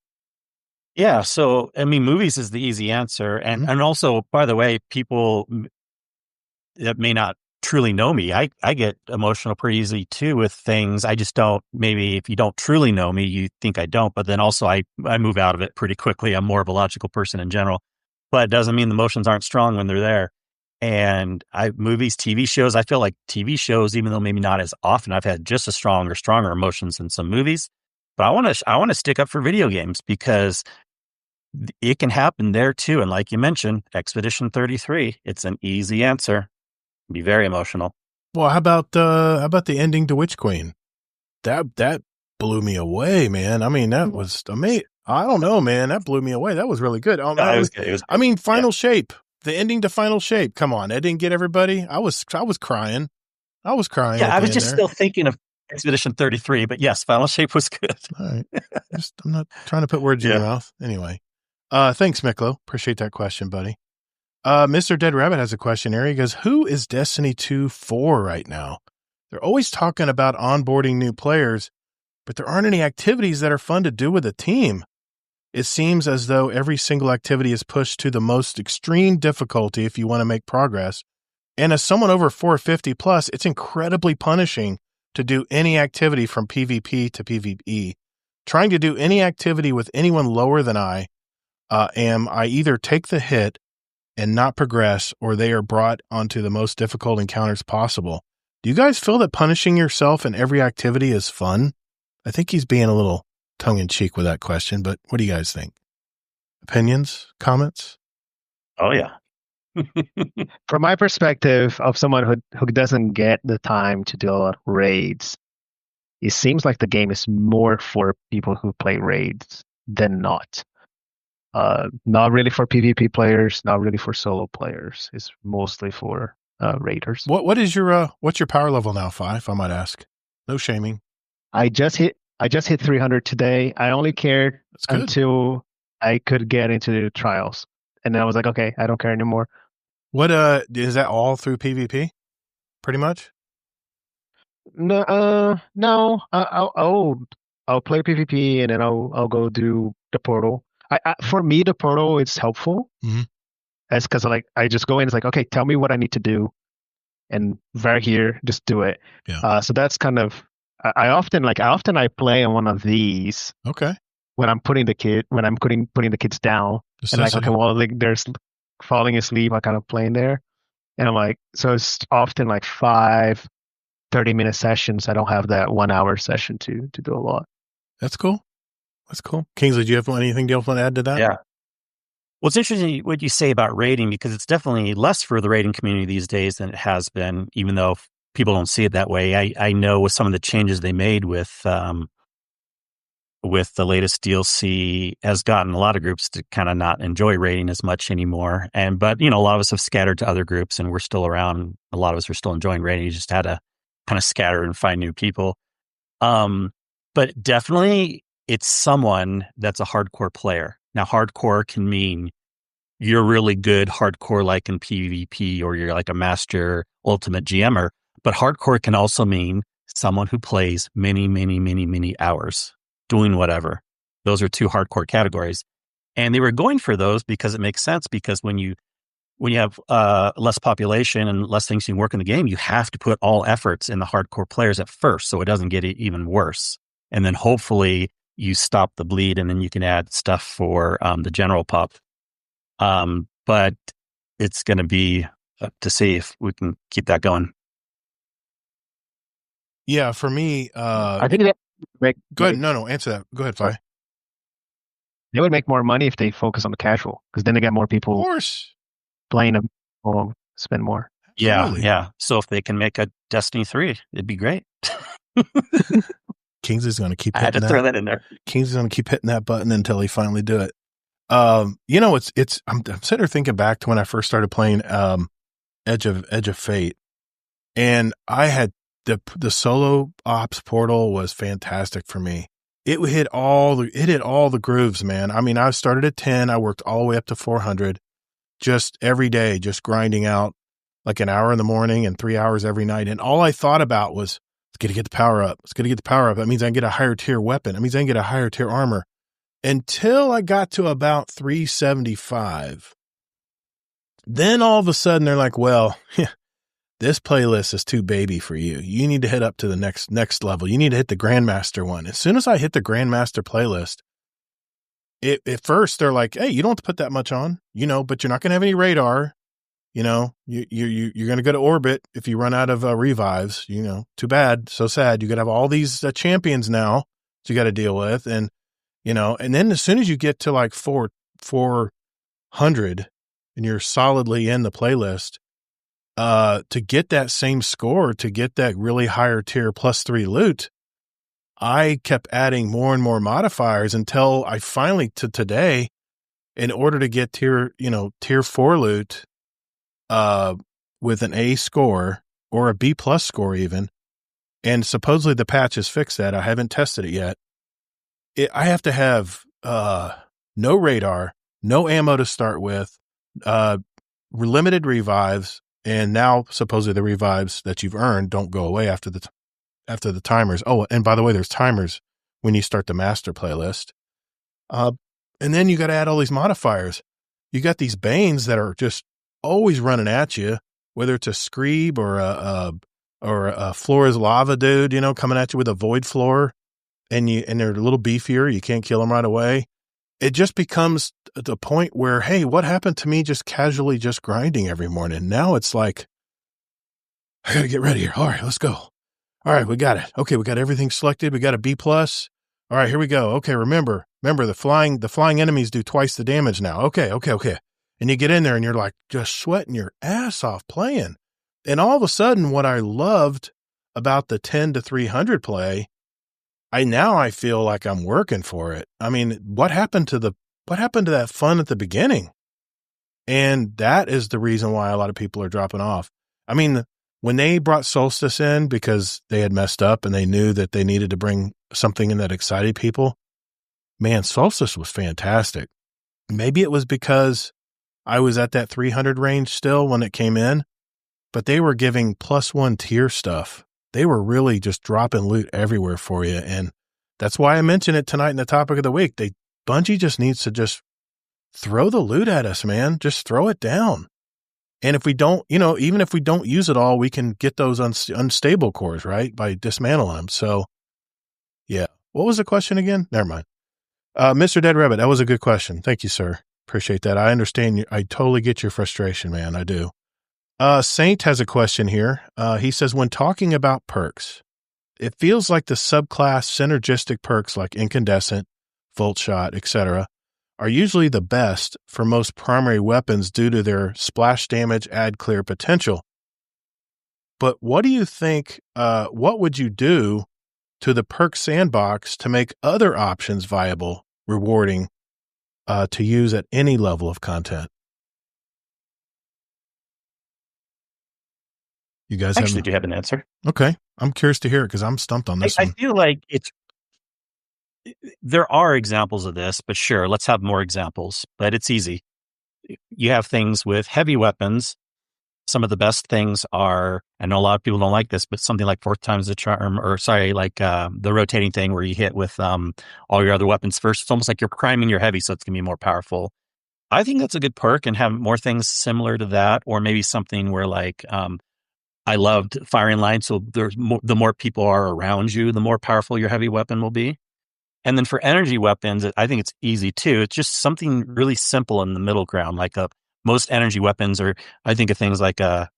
Yeah, so I mean, movies is the easy answer, and also, by the way, people that may not truly know me, I get emotional pretty easily too with things. I just don't. Maybe if you don't truly know me, you think I don't, but then also I move out of it pretty quickly. I'm more of a logical person in general, but it doesn't mean the emotions aren't strong when they're there. And movies, TV shows, I feel like TV shows, even though maybe not as often, I've had just as strong or stronger emotions in some movies. But I want to stick up for video games because it can happen there too. And like you mentioned, Expedition 33, it's an easy answer. Be very emotional. Well, how about the ending to Witch Queen? That blew me away, man. I mean, that was amazing. I don't know, man. That blew me away. That was really good. It was good. I mean, Final Shape. The ending to Final Shape. Come on, that didn't get everybody. I was crying. Yeah, I was just still thinking of Expedition 33, but yes, Final Shape was good. All right. I'm not trying to put words in your mouth. Anyway, thanks, Miklo. Appreciate that question, buddy. Mr. Dead Rabbit has a question here. He goes, who is Destiny 2 for right now? They're always talking about onboarding new players, but there aren't any activities that are fun to do with a team. It seems as though every single activity is pushed to the most extreme difficulty if you want to make progress. And as someone over 450 plus, it's incredibly punishing to do any activity from PvP to PvE. Trying to do any activity with anyone lower than I either take the hit and not progress, or they are brought onto the most difficult encounters possible. Do you guys feel that punishing yourself in every activity is fun? I think he's being a little tongue-in-cheek with that question, but what do you guys think? Opinions? Comments? Oh, yeah. From my perspective of someone who doesn't get the time to do a lot of raids, it seems like the game is more for people who play raids than not. Not really for PvP players, not really for solo players. It's mostly for raiders. What's your power level now, Fi, if I might ask? No shaming. I just hit 300 today. I only cared until I could get into the trials. And then I was like, okay, I don't care anymore. What is that all through PvP? Pretty much? No, I'll play PvP and then I'll go do the portal. For me, the portal is helpful. Mm-hmm. That's because I just go in. It's like, okay, tell me what I need to do, and right here, just do it. Yeah. So that's kind of. I often play on one of these. Okay. When I'm putting the kids down, and like, okay, well, like there's falling asleep. I kind of playing there, and I'm like, so it's often like 5 30-minute sessions. I don't have that 1 hour session to do a lot. That's cool. Kingsley, do you have anything else want to add to that? Yeah. Well, it's interesting what you say about raiding, because it's definitely less for the raiding community these days than it has been, even though people don't see it that way. I know with some of the changes they made with the latest DLC has gotten a lot of groups to kind of not enjoy raiding as much anymore. But a lot of us have scattered to other groups and we're still around. A lot of us are still enjoying raiding. You just had to kind of scatter and find new people. But definitely it's someone that's a hardcore player. Now, hardcore can mean you're really good hardcore like in PvP, or you're like a master ultimate GMer. But hardcore can also mean someone who plays many, many, many, many hours doing whatever. Those are 2 hardcore categories. And they were going for those because it makes sense, because when you have less population and less things you can work in the game, you have to put all efforts in the hardcore players at first so it doesn't get even worse. And then hopefully you stop the bleed, and then you can add stuff for the general pop. But it's going to be up to see if we can keep that going. Yeah, for me, I think that go ahead. No, answer that. Go ahead, Fi. They would make more money if they focus on the casual, because then they get more Of people course. playing them or spend more. Absolutely. Yeah. So if they can make a Destiny 3, it'd be great. Kingsley's going to keep I had to hitting throw that in there. Kingsley's going to keep hitting that button until he finally do it. I'm sitting here thinking back to when I first started playing Edge of Fate, and I had the solo ops portal was fantastic for me. It hit all the grooves, man. I mean, I started at 10, I worked all the way up to 400, just every day, just grinding out like an hour in the morning and 3 hours every night. And all I thought about was, let's get the power up. Let's get the power up. That means I can get a higher tier weapon. That means I can get a higher tier armor. Until I got to about 375. Then all of a sudden they're like, well, this playlist is too baby for you. You need to head up to the next level. You need to hit the Grandmaster one. As soon as I hit the Grandmaster playlist, at first they're like, hey, you don't have to put that much on, but you're not going to have any radar. You're going to go to orbit if you run out of revives. Too bad, so sad. You got to have all these champions now that you got to deal with, and then as soon as you get to like 400 and you're solidly in the playlist, to get that same score, to get that really higher tier +3 loot, I kept adding more and more modifiers until I finally, to today, in order to get tier 4 loot, with an A score or a B+ score even, and supposedly the patch has fixed that. I haven't tested it yet. I have to have no radar, no ammo to start with, limited revives, and now supposedly the revives that you've earned don't go away after the timers. Oh, and by the way, there's timers when you start the master playlist. And then you got to add all these modifiers. You got these Banes that are just always running at you, whether it's a Screeb or a Floor is Lava dude, coming at you with a Void Floor. And they're a little beefier. You can't kill them right away. It just becomes the point where, hey, what happened to me just casually just grinding every morning? Now it's like, I got to get ready here. All right, let's go. All right, we got it. Okay, we got everything selected. We got a B+. All right, here we go. Okay, remember the flying enemies do twice the damage now. Okay. And you get in there and you're like just sweating your ass off playing. And all of a sudden, what I loved about the 10 to 300 play, I feel like I'm working for it. I mean, what happened to that fun at the beginning? And that is the reason why a lot of people are dropping off. I mean, when they brought Solstice in because they had messed up and they knew that they needed to bring something in that excited people, man, Solstice was fantastic. Maybe it was because I was at that 300 range still when it came in, but they were giving +1 tier stuff. They were really just dropping loot everywhere for you. And that's why I mentioned it tonight in the topic of the week. Bungie just needs to just throw the loot at us, man. Just throw it down. And if we don't, even if we don't use it all, we can get those unstable cores, right? By dismantling them. So yeah. What was the question again? Never mind. Mr. Dead Rabbit, that was a good question. Thank you, sir. Appreciate that. I understand you. I totally get your frustration, man. I do. Saint has a question here. He says, when talking about perks, it feels like the subclass synergistic perks like Incandescent, Volt Shot, etc. are usually the best for most primary weapons due to their splash damage, add clear potential. But what do you think, what would you do to the perk sandbox to make other options viable, rewarding, to use at any level of content? You guys do have an answer. Okay. I'm curious to hear it because I'm stumped on this one. I feel like there are examples of this, but sure, let's have more examples, but it's easy. You have things with heavy weapons. Some of the best things are, I know a lot of people don't like this, but something like 4 times the charm, the rotating thing where you hit with all your other weapons first. It's almost like you're priming your heavy, so it's going to be more powerful. I think that's a good perk, and have more things similar to that, or maybe something where I loved firing line, so the more people are around you, the more powerful your heavy weapon will be. And then for energy weapons, I think it's easy too. It's just something really simple in the middle ground. Like most energy weapons are, I think of things like a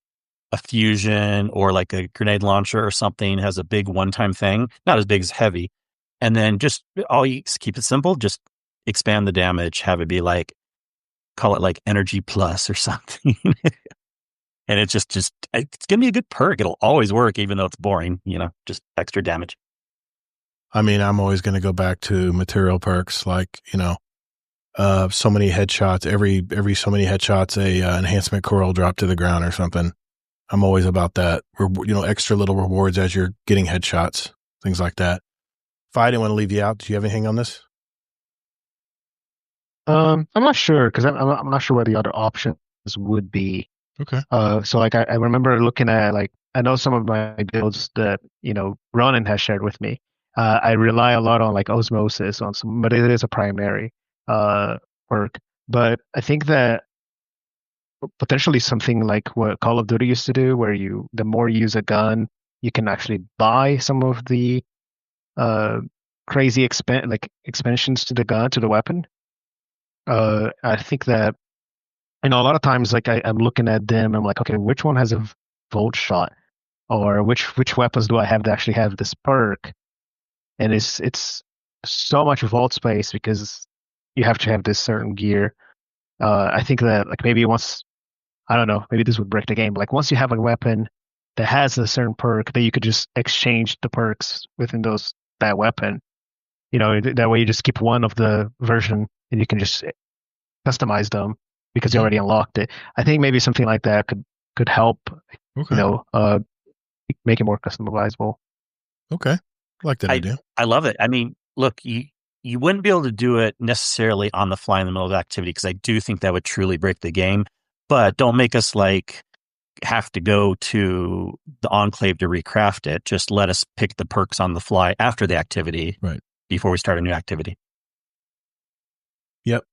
fusion or like a grenade launcher or something has a big one-time thing, not as big as heavy. And then just keep it simple, just expand the damage, have it be like, call it like energy plus or something. And it's it's going to be a good perk. It'll always work, even though it's boring, just extra damage. I mean, I'm always going to go back to material perks, like, so many headshots, every so many headshots, enhancement core will drop to the ground or something. I'm always about that, extra little rewards as you're getting headshots, things like that. If I didn't want to leave you out, do you have anything on this? I'm not sure, because I'm not sure what the other options would be. Okay. So like I remember looking at, like, I know some of my builds that Ronan has shared with me. I rely a lot on like osmosis but it is a primary perk. But I think that potentially something like what Call of Duty used to do, where the more you use a gun, you can actually buy some of the crazy expansions to the gun, to the weapon. I think that a lot of times, like, I'm looking at them, I'm like, okay, which one has a volt shot, or which weapons do I have to actually have this perk? And it's so much vault space because you have to have this certain gear. I think that, like, maybe once, I don't know, maybe this would break the game, but like once you have a weapon that has a certain perk, that you could just exchange the perks within that weapon. That way you just keep one of the version and you can just customize them because you already unlocked it. I think maybe something like that could help, make it more customizable. Okay. I like that idea. I love it. I mean, look, you wouldn't be able to do it necessarily on the fly in the middle of activity, because I do think that would truly break the game. But don't make us like have to go to the enclave to recraft it. Just let us pick the perks on the fly after the activity, right, before we start a new activity. Yep,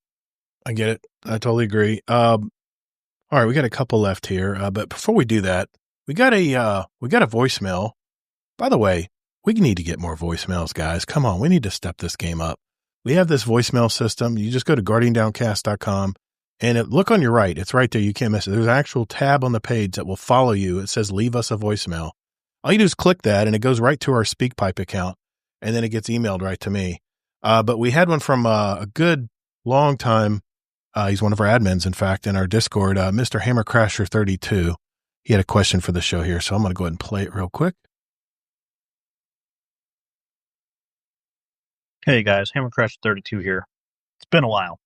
I get it. I totally agree. All right, we got a couple left here, but before we do that, we got a voicemail. By the way, we need to get more voicemails, guys. Come on, we need to step this game up. We have this voicemail system. You just go to guardiandowncast.com. And look on your right. It's right there. You can't miss it. There's an actual tab on the page that will follow you. It says, leave us a voicemail. All you do is click that, and it goes right to our SpeakPipe account, and then it gets emailed right to me. But we had one from a good long time. He's one of our admins, in fact, in our Discord, Mr. Hammercrasher32. He had a question for the show here, so I'm going to go ahead and play it real quick. Hey, guys. Hammercrasher32 here. It's been a while.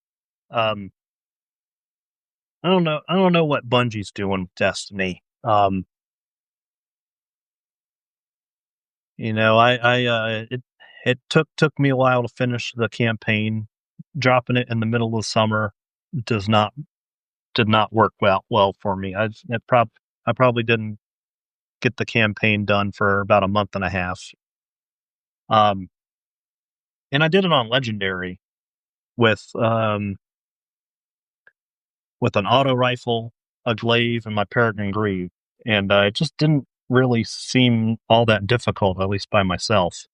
I don't know what Bungie's doing with Destiny. It took me a while to finish the campaign. Dropping it in the middle of the summer did not work well for me. I probably didn't get the campaign done for about a month and a half. And I did it on Legendary with an auto rifle, a glaive, and my Peregrine Greave. And it just didn't really seem all that difficult, at least by myself.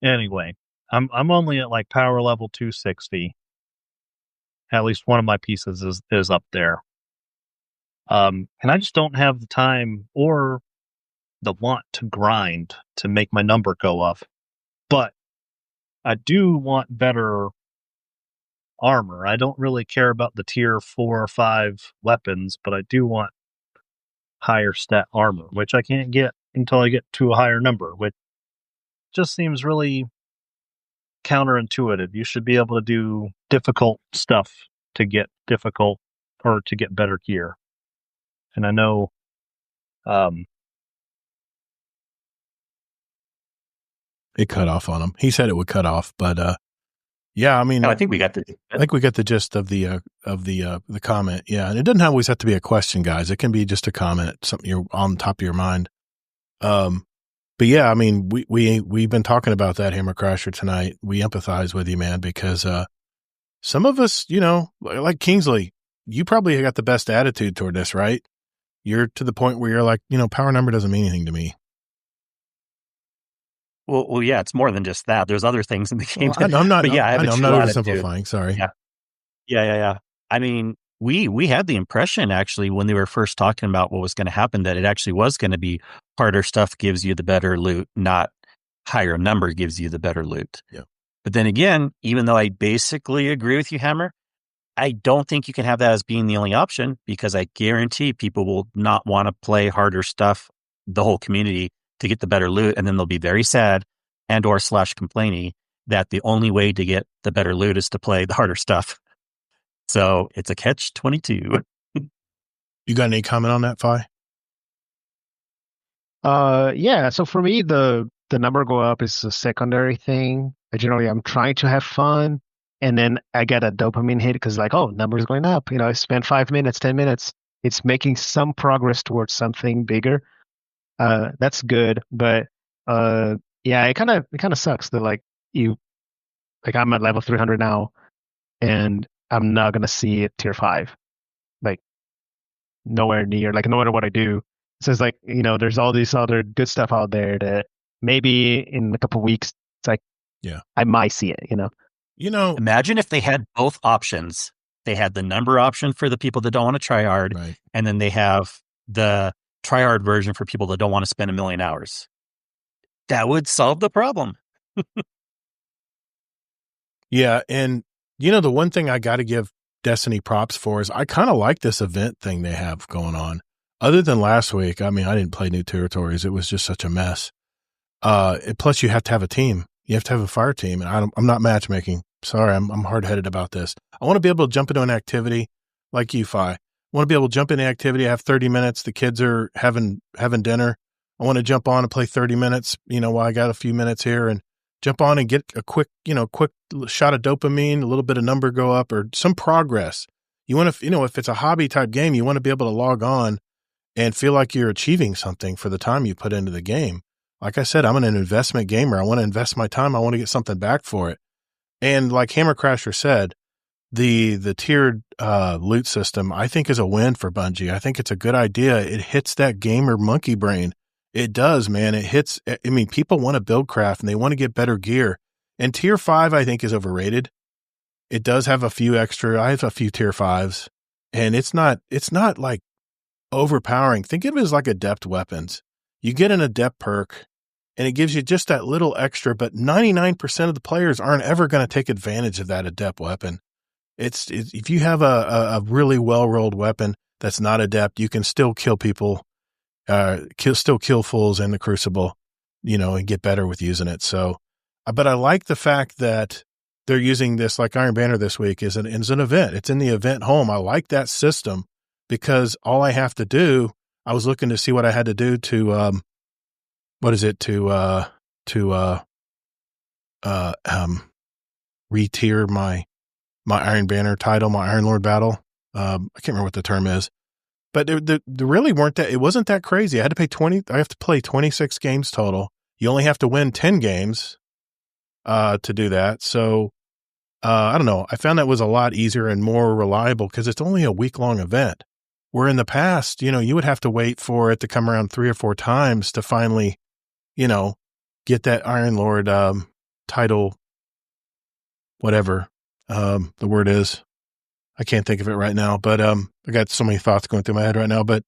Anyway, I'm only at like power level 260. At least one of my pieces is up there. And I just don't have the time or the want to grind to make my number go up. But I do want better armor. I don't really care about the tier 4 or 5 weapons, but I do want higher stat armor, which I can't get until I get to a higher number, which just seems really counterintuitive. You should be able to do difficult stuff to get difficult or to get better gear. And I know it cut off on him. He said it would cut off, but yeah, I mean, I think we got the gist of the comment. Yeah, and it doesn't always have to be a question, guys. It can be just a comment, something you're on top of your mind. But yeah, I mean, we've been talking about that, Hammercrasher, tonight. We empathize with you, man, because some of us, like Kingsley, you probably got the best attitude toward this, right? You're to the point where you're like, power number doesn't mean anything to me. Well, yeah, it's more than just that. There's other things in the game. Well, I'm not. But yeah, I have I'm a not chew on it too. oversimplifying. Sorry. Yeah. I mean, we had the impression actually when they were first talking about what was going to happen that it actually was going to be harder stuff gives you the better loot, not higher number gives you the better loot. Yeah. But then again, even though I basically agree with you, Hammer, I don't think you can have that as being the only option because I guarantee people will not want to play harder stuff, the whole community, to get the better loot. And then they'll be very sad and or / complaining that the only way to get the better loot is to play the harder stuff. So it's a catch-22. You got any comment on that, Fi? Yeah. So for me, the number go up is a secondary thing. I'm trying to have fun, and then I get a dopamine hit because like, oh, numbers going up. I spent 5 minutes, 10 minutes. It's making some progress towards something bigger. That's good, but yeah, it kind of sucks that like I'm at level 300 now, and I'm not gonna see it tier 5, like nowhere near. Like no matter what I do, it says like there's all these other good stuff out there that maybe in a couple weeks, it's like I might see it. Imagine if they had both options. They had the number option for the people that don't want to try hard, Right. and then they have the try hard version for people that don't want to spend 1,000,000 hours. That would solve the problem. Yeah, and the one thing I got to give Destiny props for is I kind of like this event thing they have going on. Other than last week, I mean, I didn't play New Territories. It was just such a mess. Plus, you have to have a team. You have to have a fire team, and I'm not matchmaking. Sorry, I'm hard-headed about this. I want to be able to jump into an activity like you, Fi. I want to be able to jump into activity. I have 30 minutes. The kids are having dinner. I want to jump on and play 30 minutes, while I got a few minutes here and jump on and get a quick shot of dopamine, a little bit of number go up or some progress. You want to, if it's a hobby type game, you want to be able to log on and feel like you're achieving something for the time you put into the game. Like I said, I'm an investment gamer. I want to invest my time. I want to get something back for it. And like Hammer Crasher said, the tiered loot system, I think, is a win for Bungie. I think it's a good idea. It hits that gamer monkey brain. It does, man. It hits. I mean, people want to build craft and they want to get better gear. And tier 5, I think, is overrated. It does have a few extra. I have a few tier 5s, and it's not like overpowering. Think of it as like adept weapons. You get an adept perk, and it gives you just that little extra. But 99% of the players aren't ever going to take advantage of that adept weapon. It's if you have a really well-rolled weapon that's not adept, you can still kill people. Still kill fools in the Crucible, and get better with using it. So, but I like the fact that they're using this, like Iron Banner this week, is an event. It's in the event home. I like that system because all I have to do, I was looking to see what I had to do to, re-tier my Iron Banner title, my Iron Lord battle. I can't remember what the term is. But there really weren't that. It wasn't that crazy. I had to pay I have to play 26 games total. You only have to win 10 games to do that. So I don't know. I found that was a lot easier and more reliable because it's only a week-long event. Where in the past, you would have to wait for it to come around 3 or 4 times to finally, get that Iron Lord title, whatever the word is. I can't think of it right now, but I got so many thoughts going through my head right now. But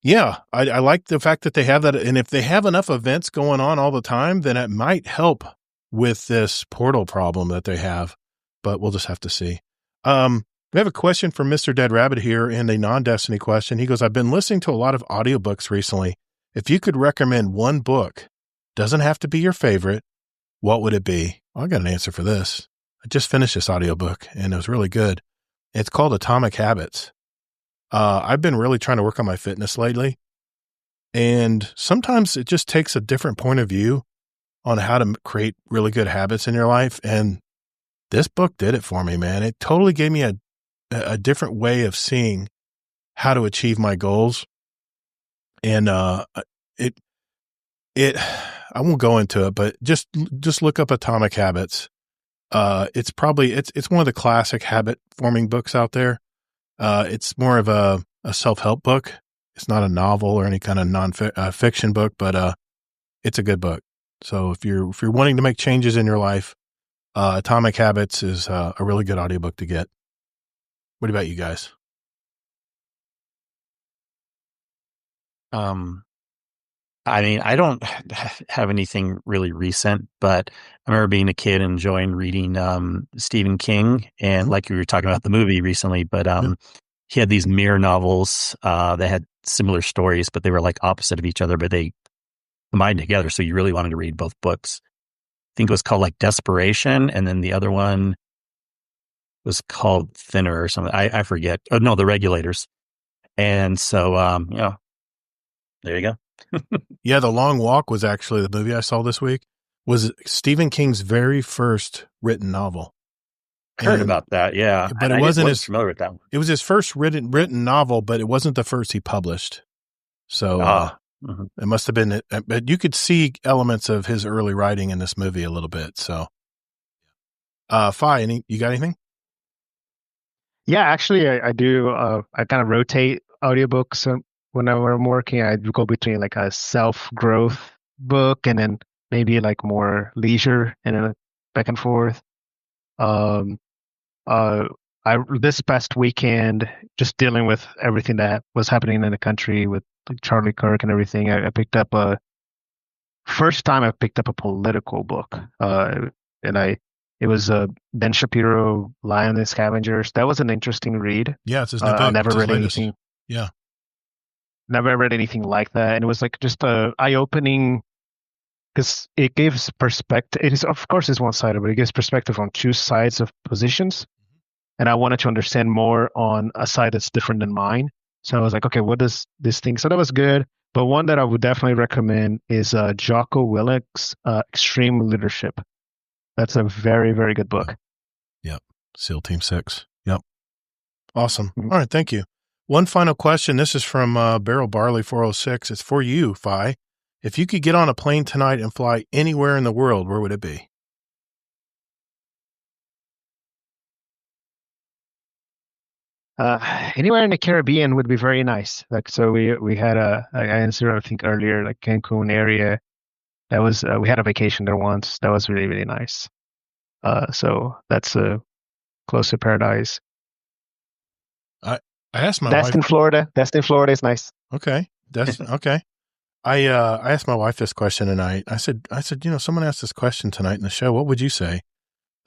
yeah, I like the fact that they have that. And if they have enough events going on all the time, then it might help with this portal problem that they have. But we'll just have to see. We have a question from Mr. Dead Rabbit here and a non-Destiny question. He goes, I've been listening to a lot of audiobooks recently. If you could recommend one book, doesn't have to be your favorite, what would it be? Well, I got an answer for this. I just finished this audiobook and it was really good. It's called Atomic Habits. I've been really trying to work on my fitness lately. And sometimes it just takes a different point of view on how to create really good habits in your life. And this book did it for me, man. It totally gave me a different way of seeing how to achieve my goals. And I won't go into it, but just look up Atomic Habits. It's one of the classic habit forming books out there. It's more of a self-help book. It's not a novel or any kind of non-fiction book, but it's a good book. So if you're wanting to make changes in your life, Atomic Habits is a really good audiobook to get. What about you guys? I mean, I don't have anything really recent, but I remember being a kid and enjoying reading Stephen King, and like we were talking about the movie recently, but he had these mirror novels that had similar stories, but they were like opposite of each other, but they combined together. So you really wanted to read both books. I think it was called like Desperation, and then the other one was called Thinner or something. I forget. Oh no, The Regulators. And so, there you go. Yeah, The Long Walk was actually the movie I saw this week. Was Stephen King's very first written novel. I heard about that, yeah. But it wasn't his familiar with that one. It was his first written novel, but it wasn't the first he published. So it must have been. But you could see elements of his early writing in this movie a little bit. So, Fi, you got anything? Yeah, actually, I do. I kind of rotate audiobooks. Whenever I'm working, I go between like a self-growth book and then maybe like more leisure and then back and forth. This past weekend, just dealing with everything that was happening in the country with like Charlie Kirk and everything, I picked up first time I picked up a political book. It was Ben Shapiro, Lion and Scavengers. That was an interesting read. Yeah, it's his new book. I never It's his read latest. anything. Yeah. Never read anything like that, and it was like just eye-opening because it gives perspective. It is, of course, it's one-sided, but it gives perspective on two sides of positions, and I wanted to understand more on a side that's different than mine. So I was like, okay, what does this thing? So that was good. But one that I would definitely recommend is Jocko Willink's Extreme Leadership. That's a very, very good book. Yep. SEAL Team 6. Yep. Awesome. All right. Thank you. One final question. This is from Barrel Barley 406. It's for you, Fi. If you could get on a plane tonight and fly anywhere in the world, where would it be? Anywhere in the Caribbean would be very nice. Like, so we had I answered, I think earlier, like Cancun area. That was, we had a vacation there once. That was really, really nice. So that's close to paradise. I asked my That's wife. in Florida. That's in Florida is nice. Okay. That's okay. I asked my wife this question tonight. I said, someone asked this question tonight in the show. What would you say?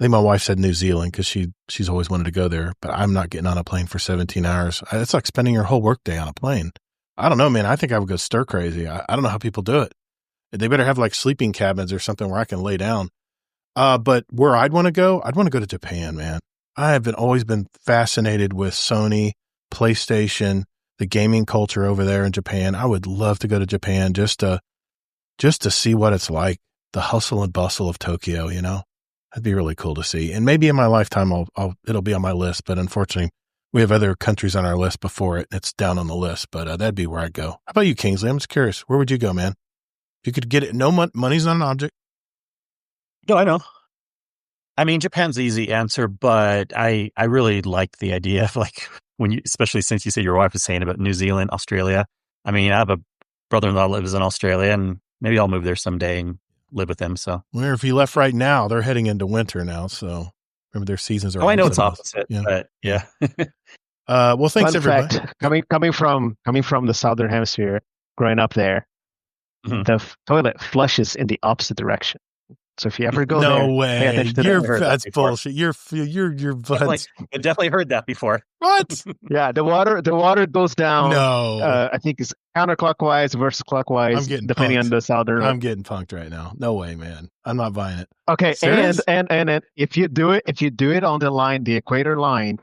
I think my wife said New Zealand because she's always wanted to go there, but I'm not getting on a plane for 17 hours. It's like spending your whole workday on a plane. I don't know, man. I think I would go stir crazy. I don't know how people do it. They better have like sleeping cabins or something where I can lay down. But where I'd want to go to Japan, man. I have always been fascinated with Sony, PlayStation, the gaming culture over there in Japan. I would love to go to Japan just to see what it's like, the hustle and bustle of Tokyo, That'd be really cool to see. And maybe in my lifetime, it'll be on my list, but unfortunately we have other countries on our list before it. It's down on the list, but that'd be where I'd go. How about you, Kingsley? I'm just curious. Where would you go, man? If you could get it, no money's not an object. No, I know. I mean, Japan's the easy answer, but I really like the idea of like especially since you said your wife was saying about New Zealand, Australia. I mean, I have a brother-in-law lives in Australia, and maybe I'll move there someday and live with him. So, well, if you left right now, they're heading into winter now. So remember, their seasons are. Oh, I know it's opposite. Yeah. But yeah. Well, thanks Fun everybody. Fact, coming from the southern hemisphere, growing up there, the toilet flushes in the opposite direction. So if you ever go there, no way, that's bullshit. You're I definitely heard that before. What? Yeah, the water goes down. No, I think it's counterclockwise versus clockwise, depending on the southern. I'm getting punked right now. No way, man. I'm not buying it. Okay, Serious? and if you do it on the line, the equator line,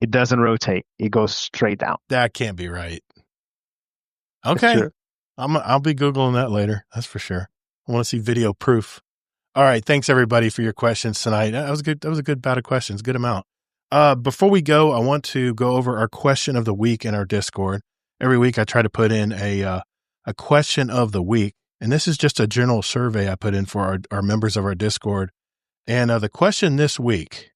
it doesn't rotate. It goes straight down. That can't be right. Okay, I'll be Googling that later. That's for sure. I want to see video proof. All right. Thanks everybody for your questions tonight. That was good. That was a good bout of questions. Good amount. Before we go, I want to go over our question of the week in our Discord. Every week I try to put in a question of the week. And this is just a general survey I put in for our members of our Discord. And the question this week,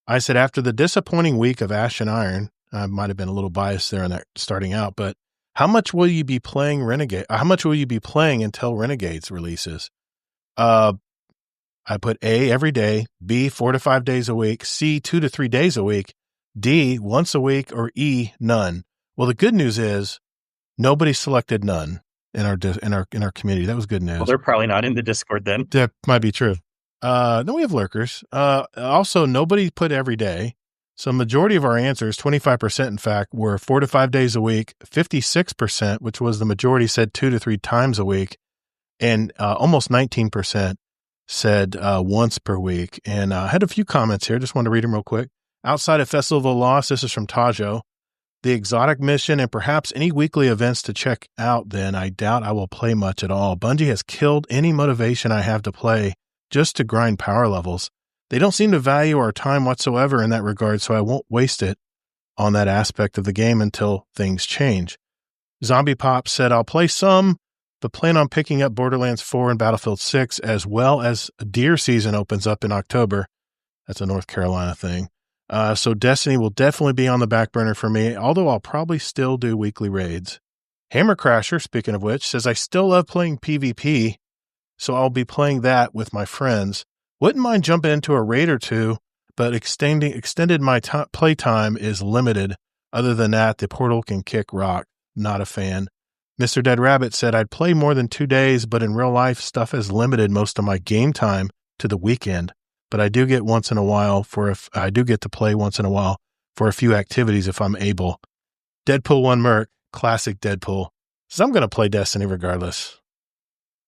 I said, after the disappointing week of Ash and Iron, I might have been a little biased there in that starting out, but how much will you be playing Renegade? How much will you be playing until Renegades releases? I put A, every day, B, 4 to 5 days a week, C, 2 to 3 days a week, D, once a week, or E, none. Well, the good news is nobody selected none in our community. That was good news. Well, they're probably not in the Discord then. That might be true. Then we have lurkers. Also, nobody put every day. So majority of our answers, 25% in fact, were 4 to 5 days a week. 56%, which was the majority, said 2 to 3 times a week. And almost 19% said once per week. And I had a few comments here. Just wanted to read them real quick. Outside of Festival of Lost, this is from Tajo. The exotic mission and perhaps any weekly events to check out, then I doubt I will play much at all. Bungie has killed any motivation I have to play just to grind power levels. They don't seem to value our time whatsoever in that regard, so I won't waste it on that aspect of the game until things change. Zombie Pop said, I'll play some, but plan on picking up Borderlands 4 and Battlefield 6 as well as deer season opens up in October. That's a North Carolina thing. So Destiny will definitely be on the back burner for me, although I'll probably still do weekly raids. Hammer Crasher, speaking of which, says, I still love playing PvP, so I'll be playing that with my friends. Wouldn't mind jumping into a raid or two, but extended my play time is limited. Other than that, the portal can kick rock. Not a fan. Mr. Dead Rabbit said, I'd play more than 2 days, but in real life, stuff has limited most of my game time to the weekend. But I do get to play once in a while for a few activities if I'm able. Deadpool 1 Merc, classic Deadpool. So I'm going to play Destiny regardless.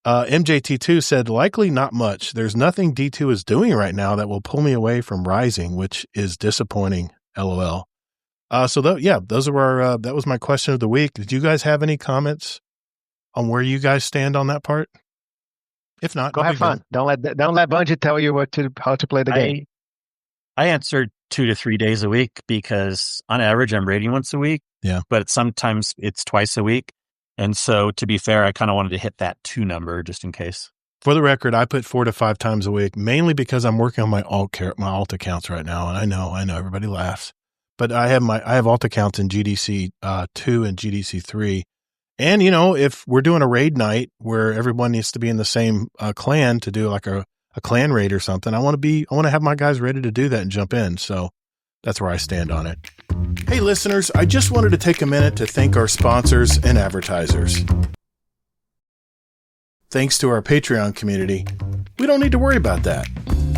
MJT2 said, likely not much. There's nothing D2 is doing right now that will pull me away from Rising, which is disappointing. LOL. Those are that was my question of the week. Did you guys have any comments on where you guys stand on that part? If not, go have fun. Don't let Bungie tell you how to play the game. I answered 2 to 3 days a week because on average I'm raiding once a week. Yeah, but sometimes it's twice a week. And so, to be fair, I kind of wanted to hit that 2 number just in case. For the record, I put 4 to 5 times a week, mainly because I'm working on my alt accounts right now, and I know everybody laughs, but I have alt accounts in GDC 2 and GDC 3, and if we're doing a raid night where everyone needs to be in the same clan to do like a clan raid or something, I want to have my guys ready to do that and jump in. So that's where I stand on it. Hey listeners, I just wanted to take a minute to thank our sponsors and advertisers. Thanks to our Patreon community, we don't need to worry about that.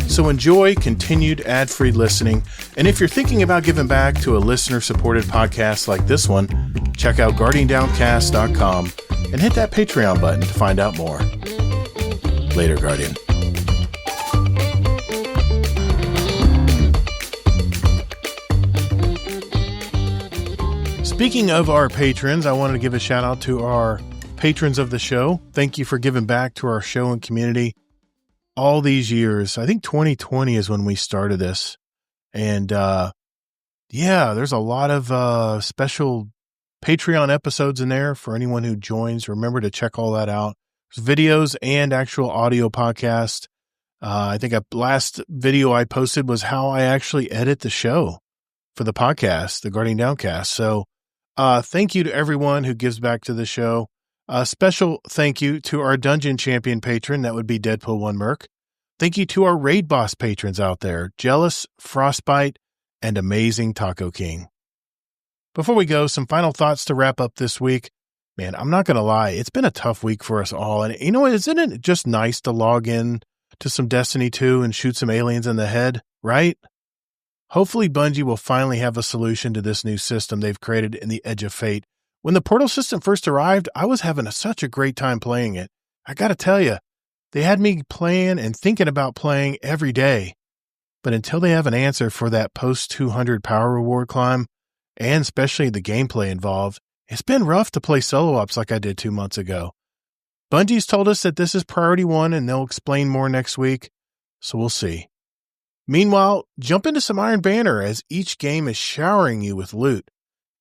So enjoy continued ad-free listening, and if you're thinking about giving back to a listener-supported podcast like this one, check out GuardianDowncast.com and hit that Patreon button to find out more. Later, Guardian. Speaking of our patrons, I wanted to give a shout out to our patrons of the show. Thank you for giving back to our show and community all these years. I think 2020 is when we started this. And there's a lot of special Patreon episodes in there for anyone who joins. Remember to check all that out. There's videos and actual audio podcast. I think last video I posted was how I actually edit the show for the podcast, the Guardian Downcast. So thank you to everyone who gives back to the show. A special thank you to our Dungeon Champion patron. That would be Deadpool 1 Merc. Thank you to our Raid Boss patrons out there, Jealous, Frostbite, and Amazing Taco King. Before we go, some final thoughts to wrap up this week. Man, I'm not going to lie. It's been a tough week for us all. And isn't it just nice to log in to some Destiny 2 and shoot some aliens in the head, right? Hopefully Bungie will finally have a solution to this new system they've created in the Edge of Fate. When the Portal system first arrived, I was having such a great time playing it. I got to tell you, they had me playing and thinking about playing every day. But until they have an answer for that post-200 power reward climb, and especially the gameplay involved, it's been rough to play solo ops like I did 2 months ago. Bungie's told us that this is priority 1 and they'll explain more next week, so we'll see. Meanwhile, jump into some Iron Banner as each game is showering you with loot.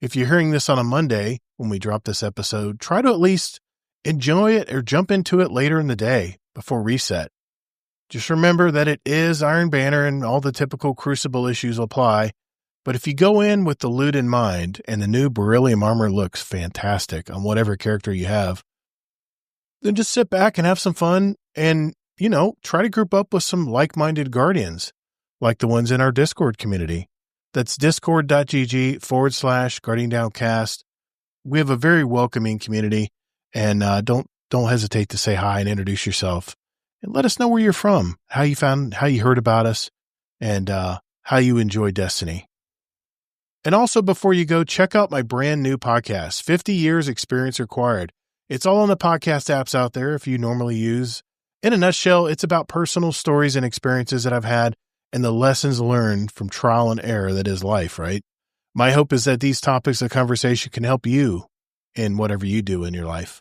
If you're hearing this on a Monday, when we drop this episode, try to at least enjoy it or jump into it later in the day before reset. Just remember that it is Iron Banner and all the typical Crucible issues apply, but if you go in with the loot in mind and the new beryllium armor looks fantastic on whatever character you have, then just sit back and have some fun and try to group up with some like-minded guardians, like the ones in our Discord community. That's discord.gg/GuardianDownCast. We have a very welcoming community, and don't hesitate to say hi and introduce yourself. And let us know where you're from, how you heard about us, and how you enjoy Destiny. And also, before you go, check out my brand new podcast, 50 Years Experience Required. It's all on the podcast apps out there if you normally use. In a nutshell, it's about personal stories and experiences that I've had and the lessons learned from trial and error that is life, right? My hope is that these topics of conversation can help you in whatever you do in your life.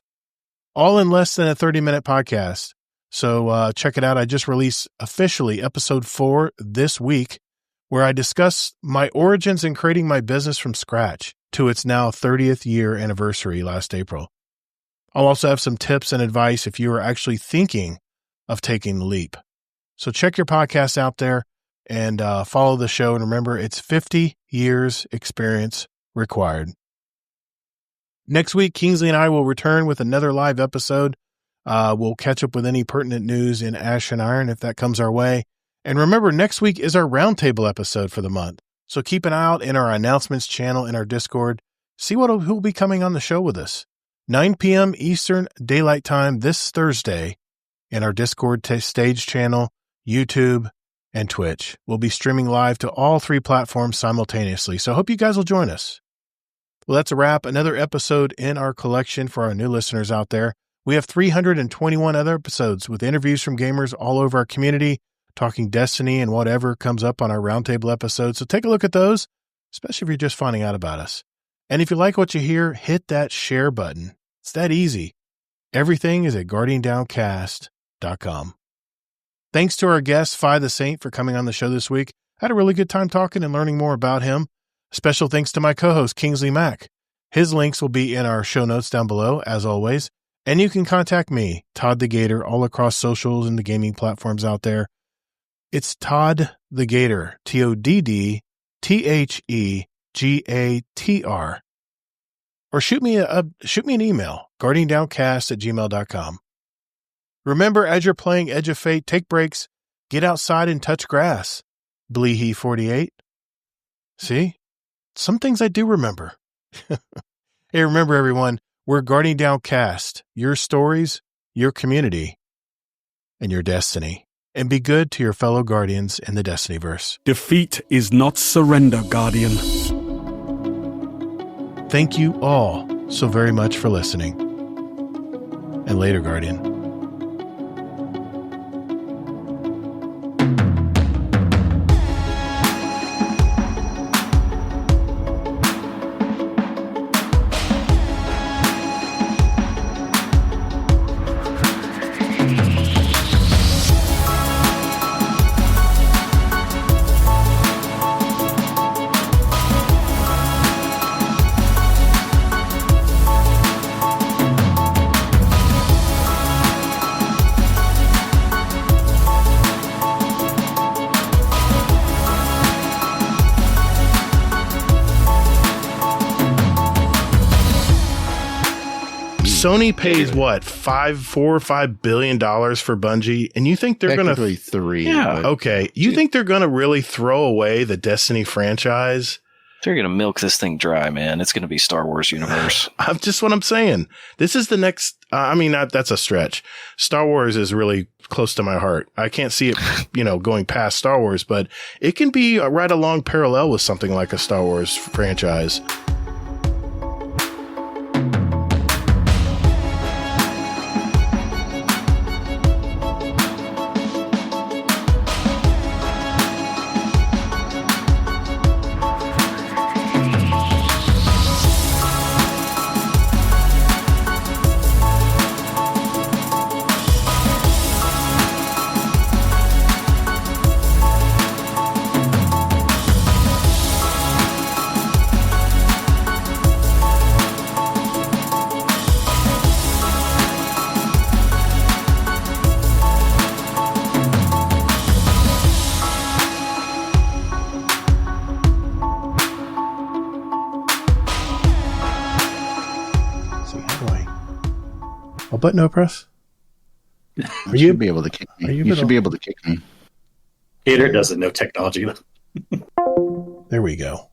All in less than a 30-minute podcast. So check it out. I just released officially episode 4 this week, where I discuss my origins in creating my business from scratch to its now 30th year anniversary last April. I'll also have some tips and advice if you are actually thinking of taking the leap. So check your podcast out there and follow the show. And remember, it's 50 years experience required. Next week, Kingsley and I will return with another live episode. We'll catch up with any pertinent news in Ash and Iron if that comes our way. And remember, next week is our roundtable episode for the month. So keep an eye out in our announcements channel in our Discord. See who will be coming on the show with us. 9 p.m. Eastern Daylight Time this Thursday in our Discord stage channel, YouTube, and Twitch. We'll be streaming live to all 3 platforms simultaneously. So I hope you guys will join us. Well, that's a wrap. Another episode in our collection for our new listeners out there. We have 321 other episodes with interviews from gamers all over our community, talking Destiny and whatever comes up on our roundtable episodes. So take a look at those, especially if you're just finding out about us. And if you like what you hear, hit that share button. It's that easy. Everything is at GuardianDownCast.com. Thanks to our guest, Phi the Saint, for coming on the show this week. I had a really good time talking and learning more about him. Special thanks to my co-host, Kingsley Mack. His links will be in our show notes down below, as always. And you can contact me, Todd the Gator, all across socials and the gaming platforms out there. It's Todd the Gator, TODDTHEGATR. Or shoot me an email, guardiandowncast@gmail.com. Remember, as you're playing Edge of Fate, take breaks, get outside and touch grass. Bleehy48. See? Some things I do remember. Hey, remember everyone, we're Guardian Downcast, your stories, your community, and your destiny. And be good to your fellow Guardians in the Destinyverse. Defeat is not surrender, Guardian. Thank you all so very much for listening. And later, Guardian. Sony pays what, $4 or $5 billion for Bungie, and you think they're going to 3? Yeah, okay. You think they're going to really throw away the Destiny franchise? They're going to milk this thing dry, man. It's going to be Star Wars universe. Just what I'm saying. This is the next. That's a stretch. Star Wars is really close to my heart. I can't see it, going past Star Wars, but it can be right along parallel with something like a Star Wars franchise. Button no press? You should be able to kick me. You should be able to kick me. Gator doesn't know technology. There we go.